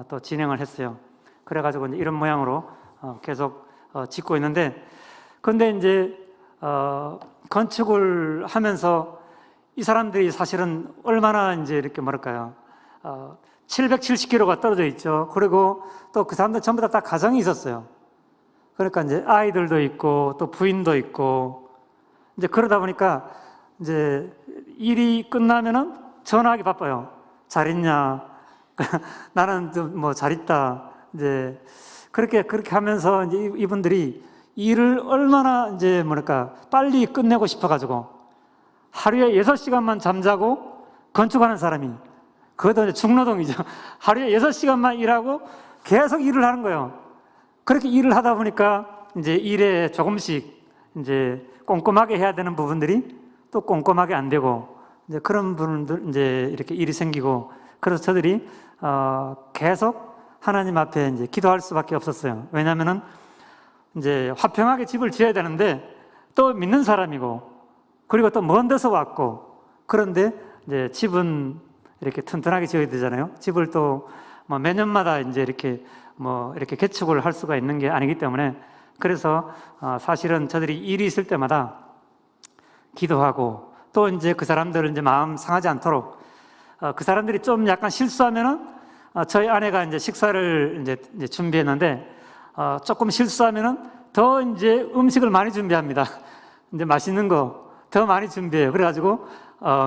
또 진행을 했어요. 그래가지고 이제 이런 모양으로 계속 짓고 있는데, 근데 이제 건축을 하면서 이 사람들이 사실은 얼마나 이제 이렇게 뭐랄까요? 770km가 떨어져 있죠. 그리고 또 그 사람들 전부 다 가정이 있었어요. 그러니까 이제 아이들도 있고 또 부인도 있고 이제 그러다 보니까 이제 일이 끝나면은 전화하기 바빠요. 잘 있냐? 나는 좀 뭐 잘 있다. 이제 그렇게 하면서 이제 이분들이 일을 얼마나 이제 뭐랄까 빨리 끝내고 싶어가지고 하루에 6시간만 잠자고 건축하는 사람이 그것도 이제 중노동이죠. 하루에 6시간만 일하고 계속 일을 하는 거예요. 그렇게 일을 하다 보니까 이제 일에 조금씩 이제 꼼꼼하게 해야 되는 부분들이 또 꼼꼼하게 안 되고 이제 그런 분들 이제 이렇게 일이 생기고 그래서 저들이 계속 하나님 앞에 이제 기도할 수밖에 없었어요. 왜냐하면은 이제 화평하게 집을 지어야 되는데 또 믿는 사람이고 그리고 또 먼 데서 왔고 그런데 이제 집은 이렇게 튼튼하게 지어야 되잖아요. 집을 또 뭐 매년마다 이제 이렇게 뭐 이렇게 개축을 할 수가 있는 게 아니기 때문에 그래서 사실은 저들이 일이 있을 때마다 기도하고 또 이제 그 사람들은 이제 마음 상하지 않도록 그 사람들이 좀 약간 실수하면은 저희 아내가 이제 식사를 이제 준비했는데 조금 실수하면은 더 이제 음식을 많이 준비합니다. 이제 맛있는 거 더 많이 준비해요. 그래가지고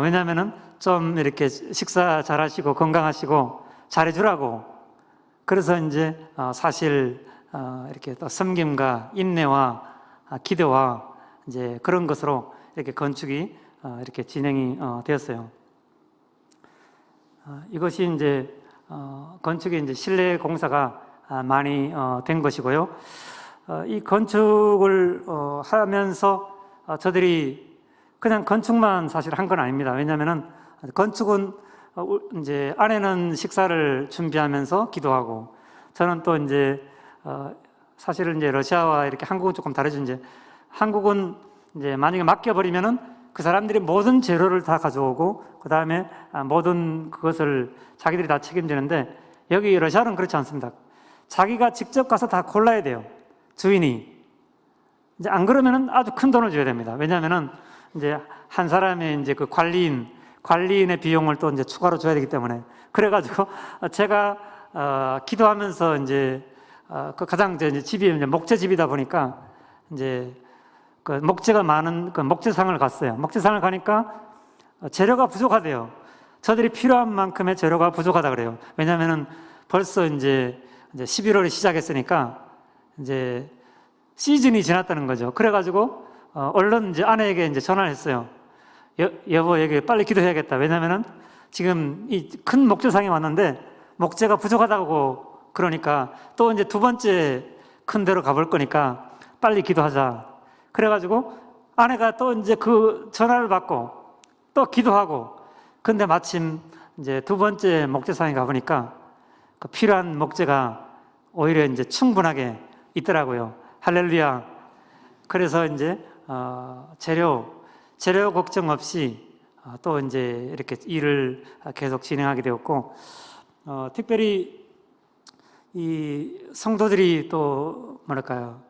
왜냐면은 좀 이렇게 식사 잘하시고 건강하시고 잘해주라고. 그래서 이제 사실 이렇게 또 섬김과 인내와 기도와 이제 그런 것으로 이렇게 건축이 이렇게 진행이 되었어요. 이것이 이제 건축의 이제 실내 공사가 많이 된 것이고요. 이 건축을 하면서 저들이 그냥 건축만 사실 한 건 아닙니다. 왜냐하면은 건축은 이제 아내는 식사를 준비하면서 기도하고 저는 또 이제 사실은 이제 러시아와 이렇게 한국은 조금 다르죠. 이제 한국은 이제 만약에 맡겨버리면은 그 사람들이 모든 재료를 다 가져오고 그 다음에 모든 그것을 자기들이 다 책임지는데 여기 러시아는 그렇지 않습니다. 자기가 직접 가서 다 골라야 돼요. 주인이. 이제 안 그러면은 아주 큰 돈을 줘야 됩니다. 왜냐하면은 이제 한 사람의 이제 그 관리인의 비용을 또 이제 추가로 줘야 되기 때문에 그래가지고 제가 기도하면서 이제 그 가장 이제 집이 이제 목재 집이다 보니까 이제 그 목재가 많은 그 목재상을 갔어요. 목재상을 가니까 재료가 부족하대요. 저들이 필요한 만큼의 재료가 부족하다 그래요. 왜냐하면은 벌써 이제 11월이 시작했으니까 이제 시즌이 지났다는 거죠. 그래가지고 얼른 이제 아내에게 이제 전화를 했어요. 여보에게 빨리 기도해야겠다. 왜냐면은 지금 이 큰 목재상이 왔는데 목재가 부족하다고 그러니까 또 이제 두 번째 큰 데로 가볼 거니까 빨리 기도하자. 그래가지고 아내가 또 이제 그 전화를 받고 또 기도하고 근데 마침 이제 두 번째 목재상에 가보니까 그 필요한 목재가 오히려 이제 충분하게 있더라고요. 할렐루야. 그래서 이제 재료 걱정 없이 또 이제 이렇게 일을 계속 진행하게 되었고 특별히 이 성도들이 또 뭐랄까요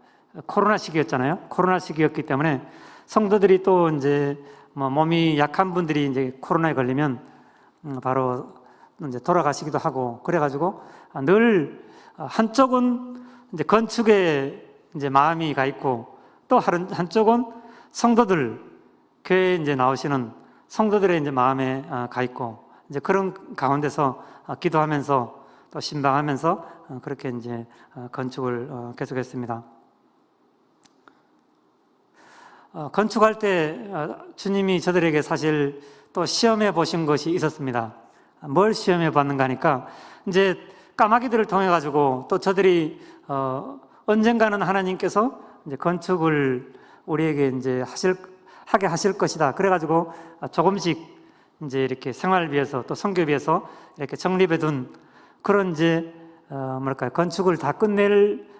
코로나 시기였잖아요. 코로나 시기였기 때문에 성도들이 또 이제 뭐 몸이 약한 분들이 이제 코로나에 걸리면 바로 이제 돌아가시기도 하고 그래가지고 늘 한쪽은 이제 건축에 이제 마음이 가 있고 또 한쪽은 성도들 교회에 이제 나오시는 성도들의 이제 마음에 가 있고 이제 그런 가운데서 기도하면서 또 신방하면서 그렇게 이제 건축을 계속했습니다. 건축할 때 주님이 저들에게 사실 또 시험해 보신 것이 있었습니다. 뭘 시험해 봤는가 하니까 이제 까마귀들을 통해 가지고 또 저들이 언젠가는 하나님께서 이제 건축을 우리에게 이제 하게 하실 것이다. 그래가지고 조금씩 이제 이렇게 생활비에서 또 선교비에서 이렇게 정립해둔 그런 이제 뭐랄까요 건축을 다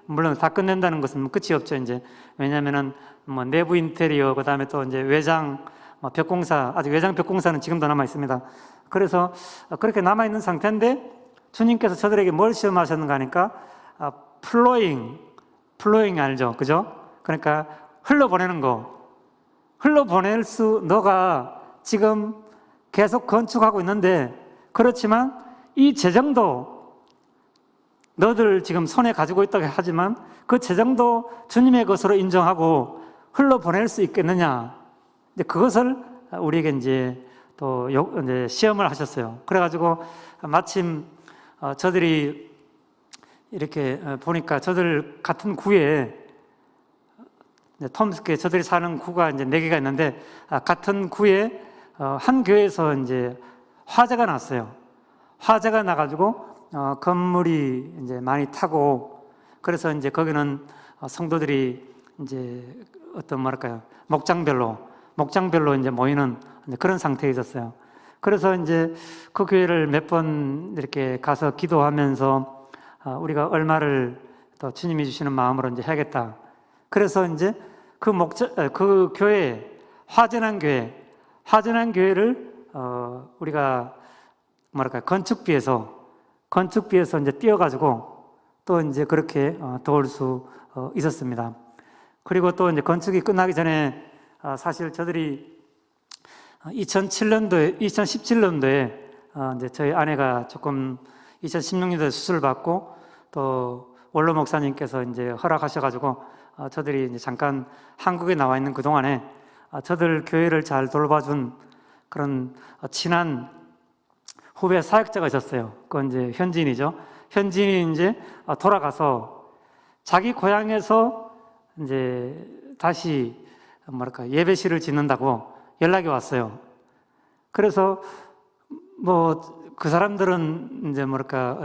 물론 다 끝낸다는 것은 끝이 없죠. 이제 왜냐하면은 뭐 내부 인테리어 그다음에 또 이제 외장 벽공사 아직 외장 벽공사는 지금도 남아 있습니다. 그래서 그렇게 남아 있는 상태인데 주님께서 저들에게 뭘 시험하셨는가 하니까 플로잉 알죠, 그죠? 그러니까 흘러보내는 거. 너가 지금 계속 건축하고 있는데 그렇지만 이 재정도 너들 지금 손에 가지고 있다고 하지만 그 재정도 주님의 것으로 인정하고 흘러보낼 수 있겠느냐. 이제 그것을 우리에게 이제 또 이제 시험을 하셨어요. 그래가지고 마침 저들이 이렇게 보니까 저들 같은 구에 톰스크에 저들이 사는 구가 이제 4개가 있는데 같은 구에 한 교회에서 이제 화재가 났어요. 화재가 나가지고 건물이 이제 많이 타고 그래서 이제 거기는 성도들이 이제 어떤 뭐랄까요 목장별로 이제 모이는 그런 상태에 있었어요. 그래서 이제 그 교회를 몇 번 이렇게 가서 기도하면서 우리가 얼마를 또 주님이 주시는 마음으로 이제 해야겠다. 그래서 이제 그 교회 화재난 교회를 우리가 뭐랄까요 건축비에서 이제 띄어가지고 또 이제 그렇게 도울 수 있었습니다. 그리고 또 이제 건축이 끝나기 전에 사실 저들이 2017년도에 이제 저희 아내가 조금 2016년도에 수술을 받고 또 원로 목사님께서 이제 허락하셔가지고 저들이 이제 잠깐 한국에 나와 있는 그 동안에 저들 교회를 잘 돌봐준 그런 친한 후배 사역자가 있었어요. 그건 이제 현지인이죠. 현지인이 이제 돌아가서 자기 고향에서 이제 다시 예배실을 짓는다고 연락이 왔어요. 그래서 뭐 그 사람들은 이제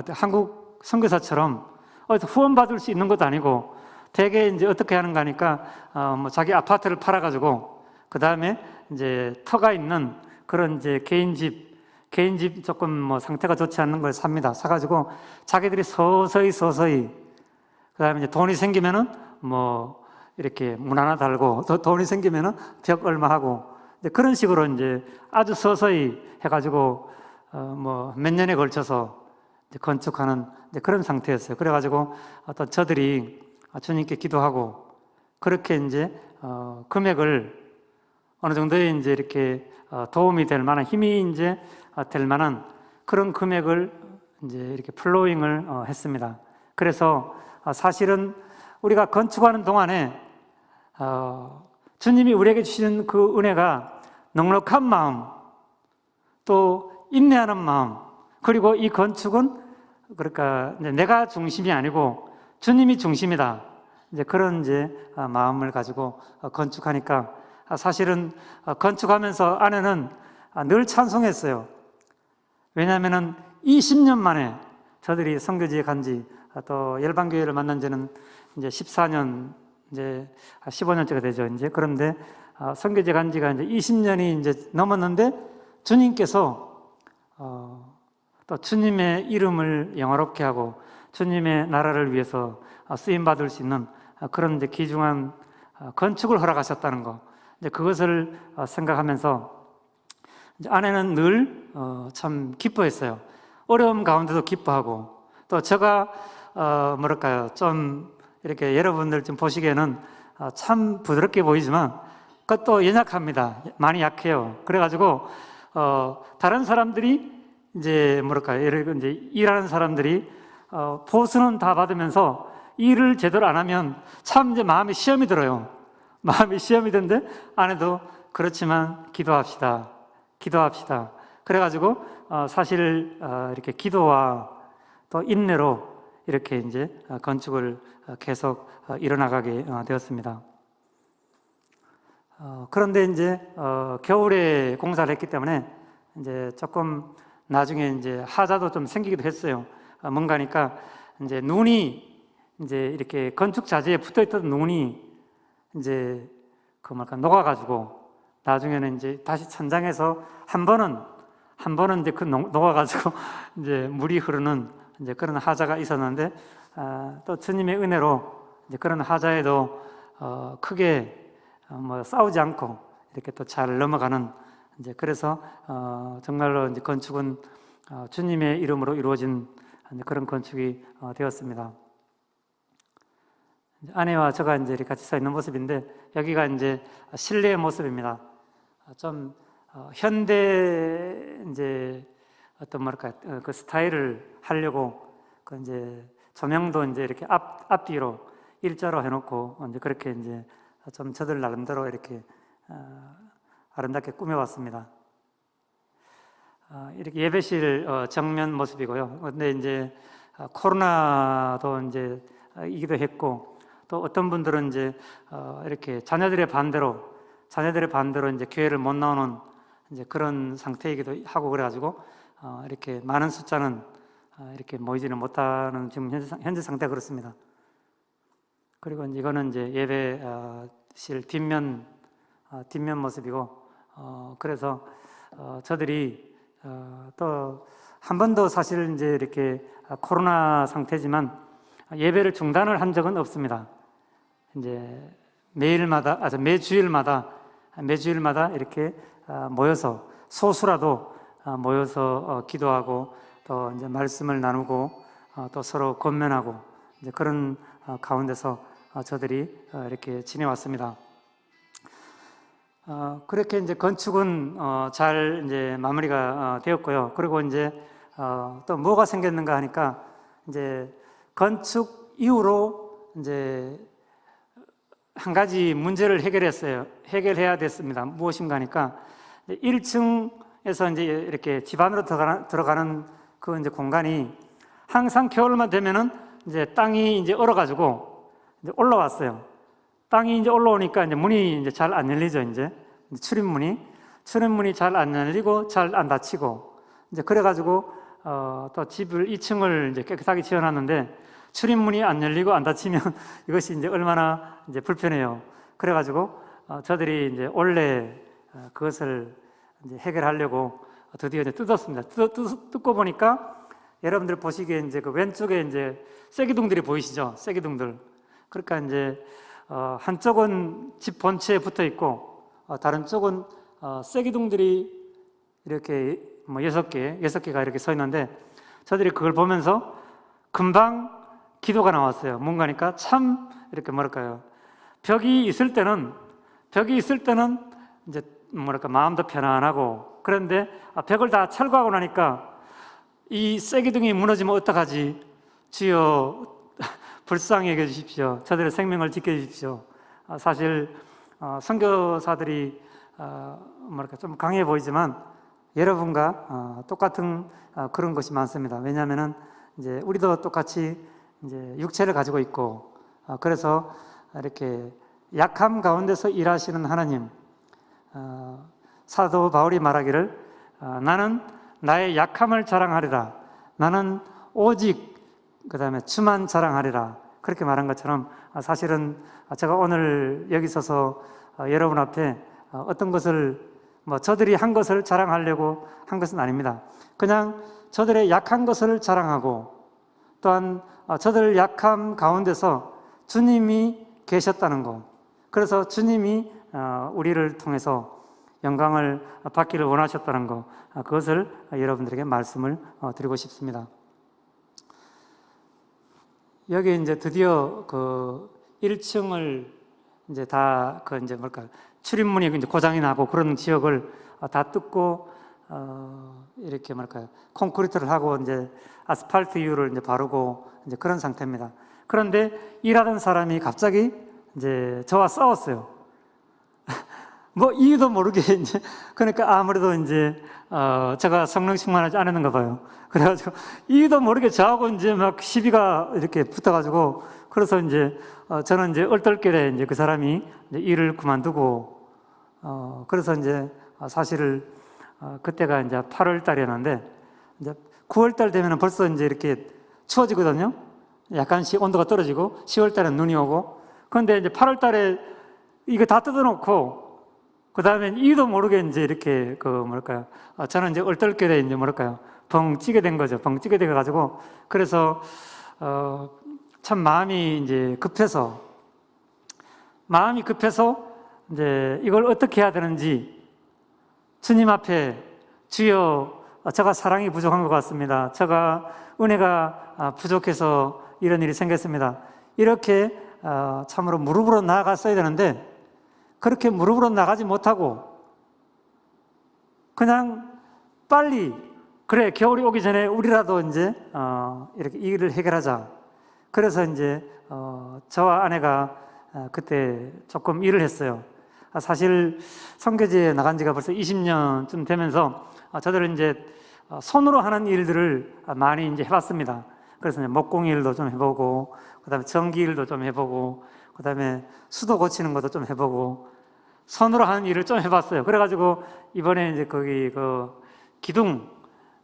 한국 선교사처럼 어디서 후원 받을 수 있는 것도 아니고 대개 이제 어떻게 하는가 하니까 뭐 자기 아파트를 팔아가지고 그 다음에 이제 터가 있는 그런 이제 개인 집 조금 뭐 상태가 좋지 않는 걸 삽니다. 사가지고 자기들이 서서히 그 다음에 이제 돈이 생기면은 뭐 이렇게 문 하나 달고 또 돈이 생기면은 벽 얼마 하고 그런 식으로 이제 아주 서서히 해가지고 뭐 몇 년에 걸쳐서 이제 건축하는 이제 그런 상태였어요. 그래가지고 어떤 저들이 주님께 기도하고 그렇게 이제 금액을 어느 정도의 이제 이렇게 도움이 될 만한 힘이 이제 될 만한 그런 금액을 이제 이렇게 플로잉을 했습니다. 그래서 사실은 우리가 건축하는 동안에 주님이 우리에게 주시는 그 은혜가 넉넉한 마음, 또 인내하는 마음, 그리고 이 건축은 그러니까 내가 중심이 아니고 주님이 중심이다. 이제 그런 이제 마음을 가지고 건축하니까 사실은 건축하면서 아내는 늘 찬송했어요. 왜냐하면은 20년 만에 저들이 선교지에 간지 또 열방교회를 만난 지는 이제 14년 이제 15년째가 되죠. 이제 그런데 선교지에 간 지가 이제 20년이 이제 넘었는데 주님께서 또 주님의 이름을 영화롭게 하고 주님의 나라를 위해서 쓰임 받을 수 있는 그런 이제 귀중한 건축을 허락하셨다는 거. 이제 그것을 생각하면서 이제 아내는 늘 참 기뻐했어요. 어려움 가운데도 기뻐하고 또 제가 좀 이렇게 여러분들 좀 보시기에는 참 부드럽게 보이지만 그것도 연약합니다. 많이 약해요. 그래가지고 다른 사람들이 이제 예를 들어 이제 일하는 사람들이 보수는 다 받으면서 일을 제대로 안 하면 참 이제 마음에 시험이 들어요. 마음이 시험이 드는데 아내도 그렇지만 기도합시다. 그래가지고 사실 이렇게 기도와 또 인내로 이렇게 이제 건축을 계속 이뤄나가게 되었습니다. 그런데 이제 겨울에 공사를 했기 때문에 이제 조금 나중에 이제 하자도 좀 생기기도 했어요. 뭔가니까 이제 눈이 이제 이렇게 건축 자재에 붙어 있던 눈이 이제 녹아가지고 나중에는 이제 다시 천장에서 한 번은 이제 녹아가지고 이제 물이 흐르는 이제 그런 하자가 있었는데 또 주님의 은혜로 이제 그런 하자에도 크게 싸우지 않고 이렇게 또 잘 넘어가는 이제 그래서 정말로 이제 건축은 주님의 이름으로 이루어진 그런 건축이 되었습니다. 아내와 제가 이제 같이 서 있는 모습인데 여기가 이제 실내의 모습입니다. 좀 현대 이제 그 스타일을 하려고 그 이제 조명도 이제 이렇게 앞뒤로 일자로 해놓고 이제 그렇게 이제 좀 저들 나름대로 이렇게 아름답게 꾸며왔습니다. 이렇게 예배실 정면 모습이고요. 근데 이제 코로나도 이제 이기도 했고 또 어떤 분들은 이제 이렇게 자녀들의 반대로 이제 교회를 못 나오는 이제 그런 상태이기도 하고 그래가지고 이렇게 많은 숫자는 이렇게 모이지는 못하는 지금 현재 상태가 그렇습니다. 그리고 이거는 이제 예배실 뒷면 모습이고 그래서 저들이 또 한 번도 사실 이제 이렇게 코로나 상태지만 예배를 중단을 한 적은 없습니다. 이제 매주일마다 이렇게 모여서 소수라도 모여서 기도하고 또 이제 말씀을 나누고 또 서로 권면하고 이제 그런 가운데서 저들이 이렇게 지내왔습니다. 그렇게 이제 건축은 잘 이제 마무리가 되었고요. 그리고 이제 또 뭐가 생겼는가 하니까 이제 건축 이후로 이제 한 가지 문제를 해결해야 됐습니다. 무엇인가 하니까 1층에서 이제 이렇게 집 안으로 들어가는 그 이제 공간이 항상 겨울만 되면은 이제 땅이 이제 얼어가지고 이제 올라왔어요. 땅이 이제 올라오니까 이제 문이 이제 잘 안 열리죠. 이제 출입문이 잘 안 열리고 잘 안 닫히고 이제 그래가지고 또 집을 2층을 이제 깨끗하게 지어놨는데 출입문이 안 열리고 안 닫히면 이것이 이제 얼마나 이제 불편해요. 그래가지고 저들이 이제 원래 그것을 이제 해결하려고 드디어 이제 뜯었습니다. 뜯고 보니까 여러분들 보시기에 이제 그 왼쪽에 이제 쐐기둥들이 보이시죠? 쐐기둥들. 그러니까 이제 한쪽은 집 본체에 붙어 있고 다른 쪽은 쐐기둥들이 이렇게 뭐 6개가 이렇게 서 있는데 저들이 그걸 보면서 금방 기도가 나왔어요. 뭔가니까 참 이렇게 뭐랄까요? 벽이 있을 때는 이제 뭐랄까 마음도 편안하고 그런데 벽을 다 철거하고 나니까 이 쐐기둥이 무너지면 어떡하지? 주여 불쌍히 여겨 주십시오. 저들의 생명을 지켜 주십시오. 사실 선교사들이 뭐랄까 좀 강해 보이지만 여러분과 똑같은 그런 것이 많습니다. 왜냐하면은 이제 우리도 똑같이 이제 육체를 가지고 있고 그래서 이렇게 약함 가운데서 일하시는 하나님, 사도 바울이 말하기를 나는 나의 약함을 자랑하리라. 나는 오직 그다음에 주만 자랑하리라. 그렇게 말한 것처럼 사실은 제가 오늘 여기 서서 여러분 앞에 어떤 것을 뭐 저들이 한 것을 자랑하려고 한 것은 아닙니다. 그냥 저들의 약한 것을 자랑하고 또한 저들 약함 가운데서 주님이 계셨다는 것. 그래서 주님이 우리를 통해서 영광을 받기를 원하셨다는 것. 그것을 여러분들에게 말씀을 드리고 싶습니다. 여기 이제 드디어 그 1층을 이제 다 그 이제 뭘까 출입문이 이제 고장이 나고 그런 지역을 다 뜯고 이렇게 뭐랄까요 콘크리트를 하고 이제 아스팔트 이유를 이제 바르고 이제 그런 상태입니다. 그런데 일하던 사람이 갑자기 이제 저와 싸웠어요. 뭐 이유도 모르게 이제 그러니까 아무래도 이제 제가 성령 충만하지 않았는가 봐요. 그래가지고 이유도 모르게 저하고 이제 막 시비가 이렇게 붙어가지고 그래서 이제 저는 이제 얼떨결에 이제 그 사람이 이제 일을 그만두고 그래서 이제 사실을 그때가 이제 8월 달이었는데 이제 9월 달 되면은 벌써 이제 이렇게 추워지거든요. 약간씩 온도가 떨어지고 10월 달에 눈이 오고 그런데 이제 8월 달에 이거 다 뜯어놓고 그 다음에 이유도 모르게 이제 이렇게 그 뭐랄까요 저는 이제 얼떨결에 이제 뭐랄까요 벙찌게 된 거죠. 벙찌게 돼 가지고 그래서 참 마음이 급해서 이제 이걸 어떻게 해야 되는지 주님 앞에 주여 제가 사랑이 부족한 것 같습니다. 제가 은혜가 부족해서 이런 일이 생겼습니다. 이렇게 참으로 무릎으로 나아갔어야 되는데 그렇게 무릎으로 나가지 못하고 그냥 빨리 그래 겨울이 오기 전에 우리라도 이제 이렇게 이 일을 해결하자. 그래서 이제 저와 아내가 그때 조금 일을 했어요. 사실 선교지에 나간 지가 벌써 20년쯤 되면서 저들은 이제 손으로 하는 일들을 많이 이제 해봤습니다. 그래서 이제 목공 일도 좀 해보고, 그다음에 전기 일도 좀 해보고, 그다음에 수도 고치는 것도 좀 해보고, 손으로 하는 일을 좀 해봤어요. 그래가지고 이번에 이제 거기 그 기둥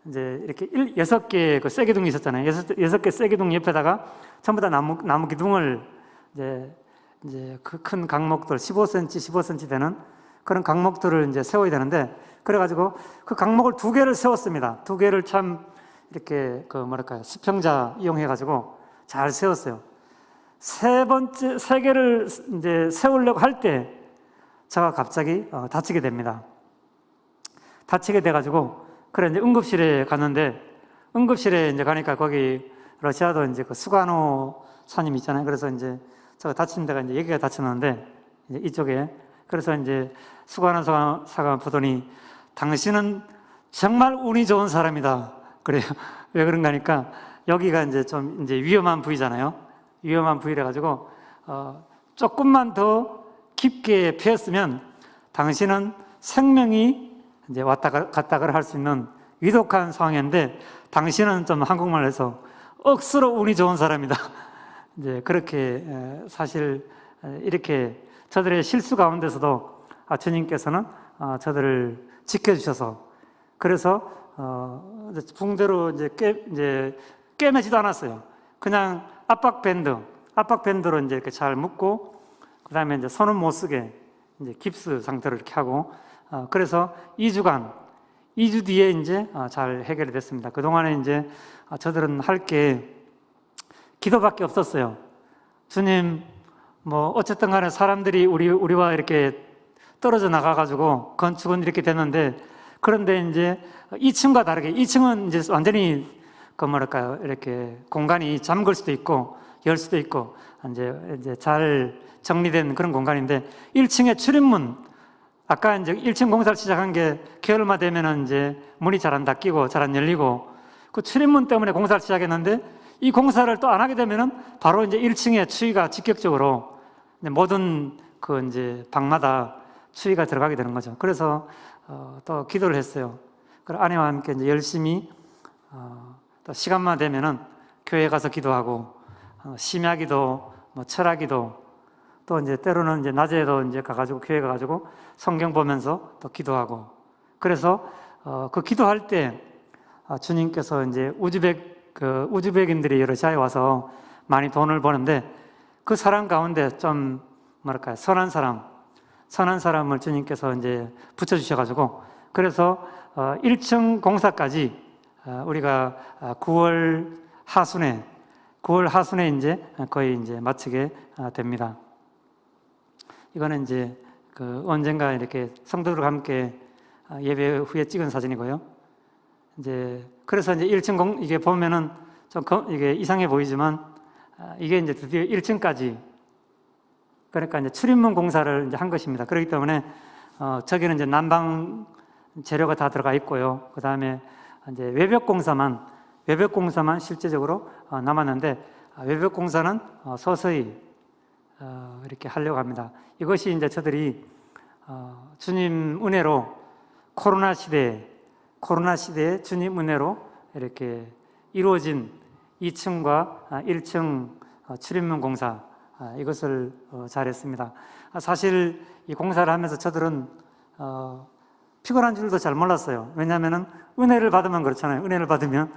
이제 이렇게 6개 그 쐐기둥이 있었잖아요. 6개 쐐기둥 옆에다가 전부 다 나무 기둥을 이제 그 큰 강목들 15cm, 15cm 되는 그런 강목들을 이제 세워야 되는데 그래가지고 그 강목을 2개를 세웠습니다. 2개를 참 이렇게 그 뭐랄까요 수평자 이용해가지고 잘 세웠어요. 3개를 이제 세우려고 할 때 제가 갑자기 다치게 됩니다. 다치게 돼가지고 그래 이제 응급실에 갔는데 응급실에 이제 가니까 거기 러시아도 이제 그 수간호 사님 있잖아요. 그래서 이제 제가 다친 데가 이제 여기가 다쳤는데 이제 이쪽에 그래서 이제 수고하는 사가 보더니 당신은 정말 운이 좋은 사람이다. 그래요. 왜 그런가 하니까 여기가 이제 좀 이제 위험한 부위잖아요. 위험한 부위라 가지고 조금만 더 깊게 패였으면 당신은 생명이 이제 왔다 갔다 할 수 있는 위독한 상황인데 당신은 좀 한국말로 해서 억수로 운이 좋은 사람이다. 이제 그렇게 사실 이렇게 저들의 실수 가운데서도 주님께서는 저들을 지켜주셔서 그래서 붕대로 이제 꿰매지도 않았어요. 그냥 압박밴드로 이제 이렇게 잘 묶고 그다음에 이제 손은 못 쓰게 이제 깁스 상태로 이렇게 하고 그래서 2주 뒤에 이제 잘 해결이 됐습니다. 그 동안에 이제 저들은 할 게 기도밖에 없었어요. 주님, 뭐 어쨌든 간에 사람들이 우리와 이렇게 떨어져 나가가지고 건축은 이렇게 됐는데 그런데 이제 2층과 다르게 2층은 이제 완전히 이렇게 공간이 잠글 수도 있고 열 수도 있고 이제 잘 정리된 그런 공간인데 1층의 출입문 아까 이제 1층 공사를 시작한 게 겨울만 되면은 이제 문이 잘 안 닫히고 잘 안 열리고 그 출입문 때문에 공사를 시작했는데 이 공사를 또 안 하게 되면은 바로 이제 1층에 추위가 직격적으로 모든 그 이제 방마다 추위가 들어가게 되는 거죠. 그래서 또 기도를 했어요. 그리고 아내와 함께 이제 열심히 또 시간만 되면은 교회 가서 기도하고 심야기도, 뭐 철야기도 또 이제 때로는 이제 낮에도 이제 가가지고 교회 가가지고 성경 보면서 또 기도하고 그래서 그 기도할 때 주님께서 이제 우즈벡인들이 러시아에 와서 많이 돈을 버는데 그 사람 가운데 좀 선한 사람을 주님께서 이제 붙여주셔가지고 그래서 1층 공사까지 우리가 9월 하순에 이제 거의 이제 마치게 됩니다. 이거는 이제 언젠가 이렇게 성도들과 함께 예배 후에 찍은 사진이고요. 이제 그래서 이제 1층 이게 보면은 좀 이게 이상해 보이지만 이게 이제 드디어 1층까지 그러니까 이제 출입문 공사를 이제 한 것입니다. 그렇기 때문에 저기는 이제 난방 재료가 다 들어가 있고요. 그 다음에 이제 외벽 공사만 실제적으로 남았는데 외벽 공사는 서서히 이렇게 하려고 합니다. 이것이 이제 저들이 주님 은혜로 코로나 시대에 주님 은혜로 이렇게 이루어진 2층과 1층 출입문 공사 이것을 잘했습니다. 사실 이 공사를 하면서 저들은 피곤한 줄도 잘 몰랐어요. 왜냐하면 은혜를 받으면 그렇잖아요. 은혜를 받으면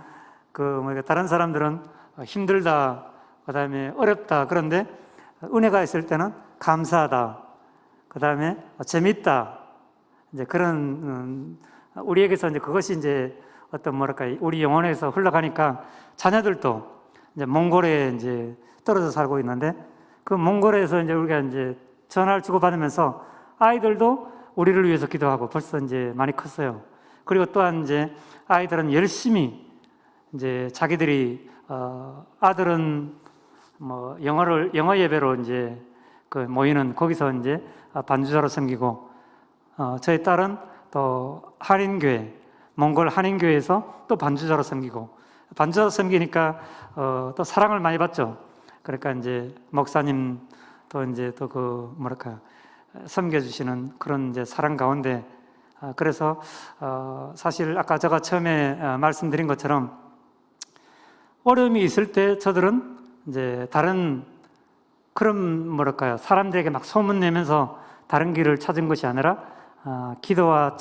다른 사람들은 힘들다, 그 다음에 어렵다. 그런데 은혜가 있을 때는 감사하다, 그 다음에 재밌다. 이제 그런 우리에게서 이제 그것이 이제 우리 영혼에서 흘러가니까 자녀들도 이제 몽골에 이제 떨어져 살고 있는데 그 몽골에서 이제 우리가 이제 전화를 주고받으면서 아이들도 우리를 위해서 기도하고 벌써 이제 많이 컸어요. 그리고 또한 이제 아이들은 열심히 이제 자기들이 아들은 뭐 영어 예배로 이제 모이는 거기서 이제 반주자로 섬기고 저희 딸은 또 몽골 한인교회에서 또 반주자로 섬기고 반주자로 섬기니까 또 사랑을 많이 받죠. 그러니까 이제 목사님 또 이제 또 섬겨주시는 그런 이제 사랑 가운데 그래서 사실 아까 제가 처음에 말씀드린 것처럼 어려움이 있을 때 저들은 이제 다른 그런 사람들에게 막 소문내면서 다른 길을 찾은 것이 아니라 기도와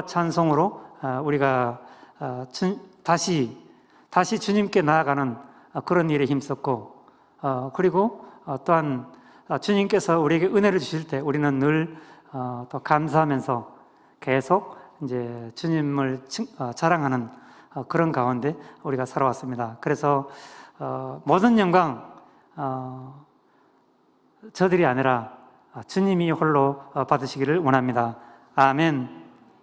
찬송으로 우리가 다시 주님께 나아가는 그런 일에 힘썼고 그리고 또한 주님께서 우리에게 은혜를 주실 때 우리는 늘 또 감사하면서 계속 이제 주님을 자랑하는 그런 가운데 우리가 살아왔습니다. 그래서 모든 영광 저들이 아니라 주님이 홀로 받으시기를 원합니다. 아멘.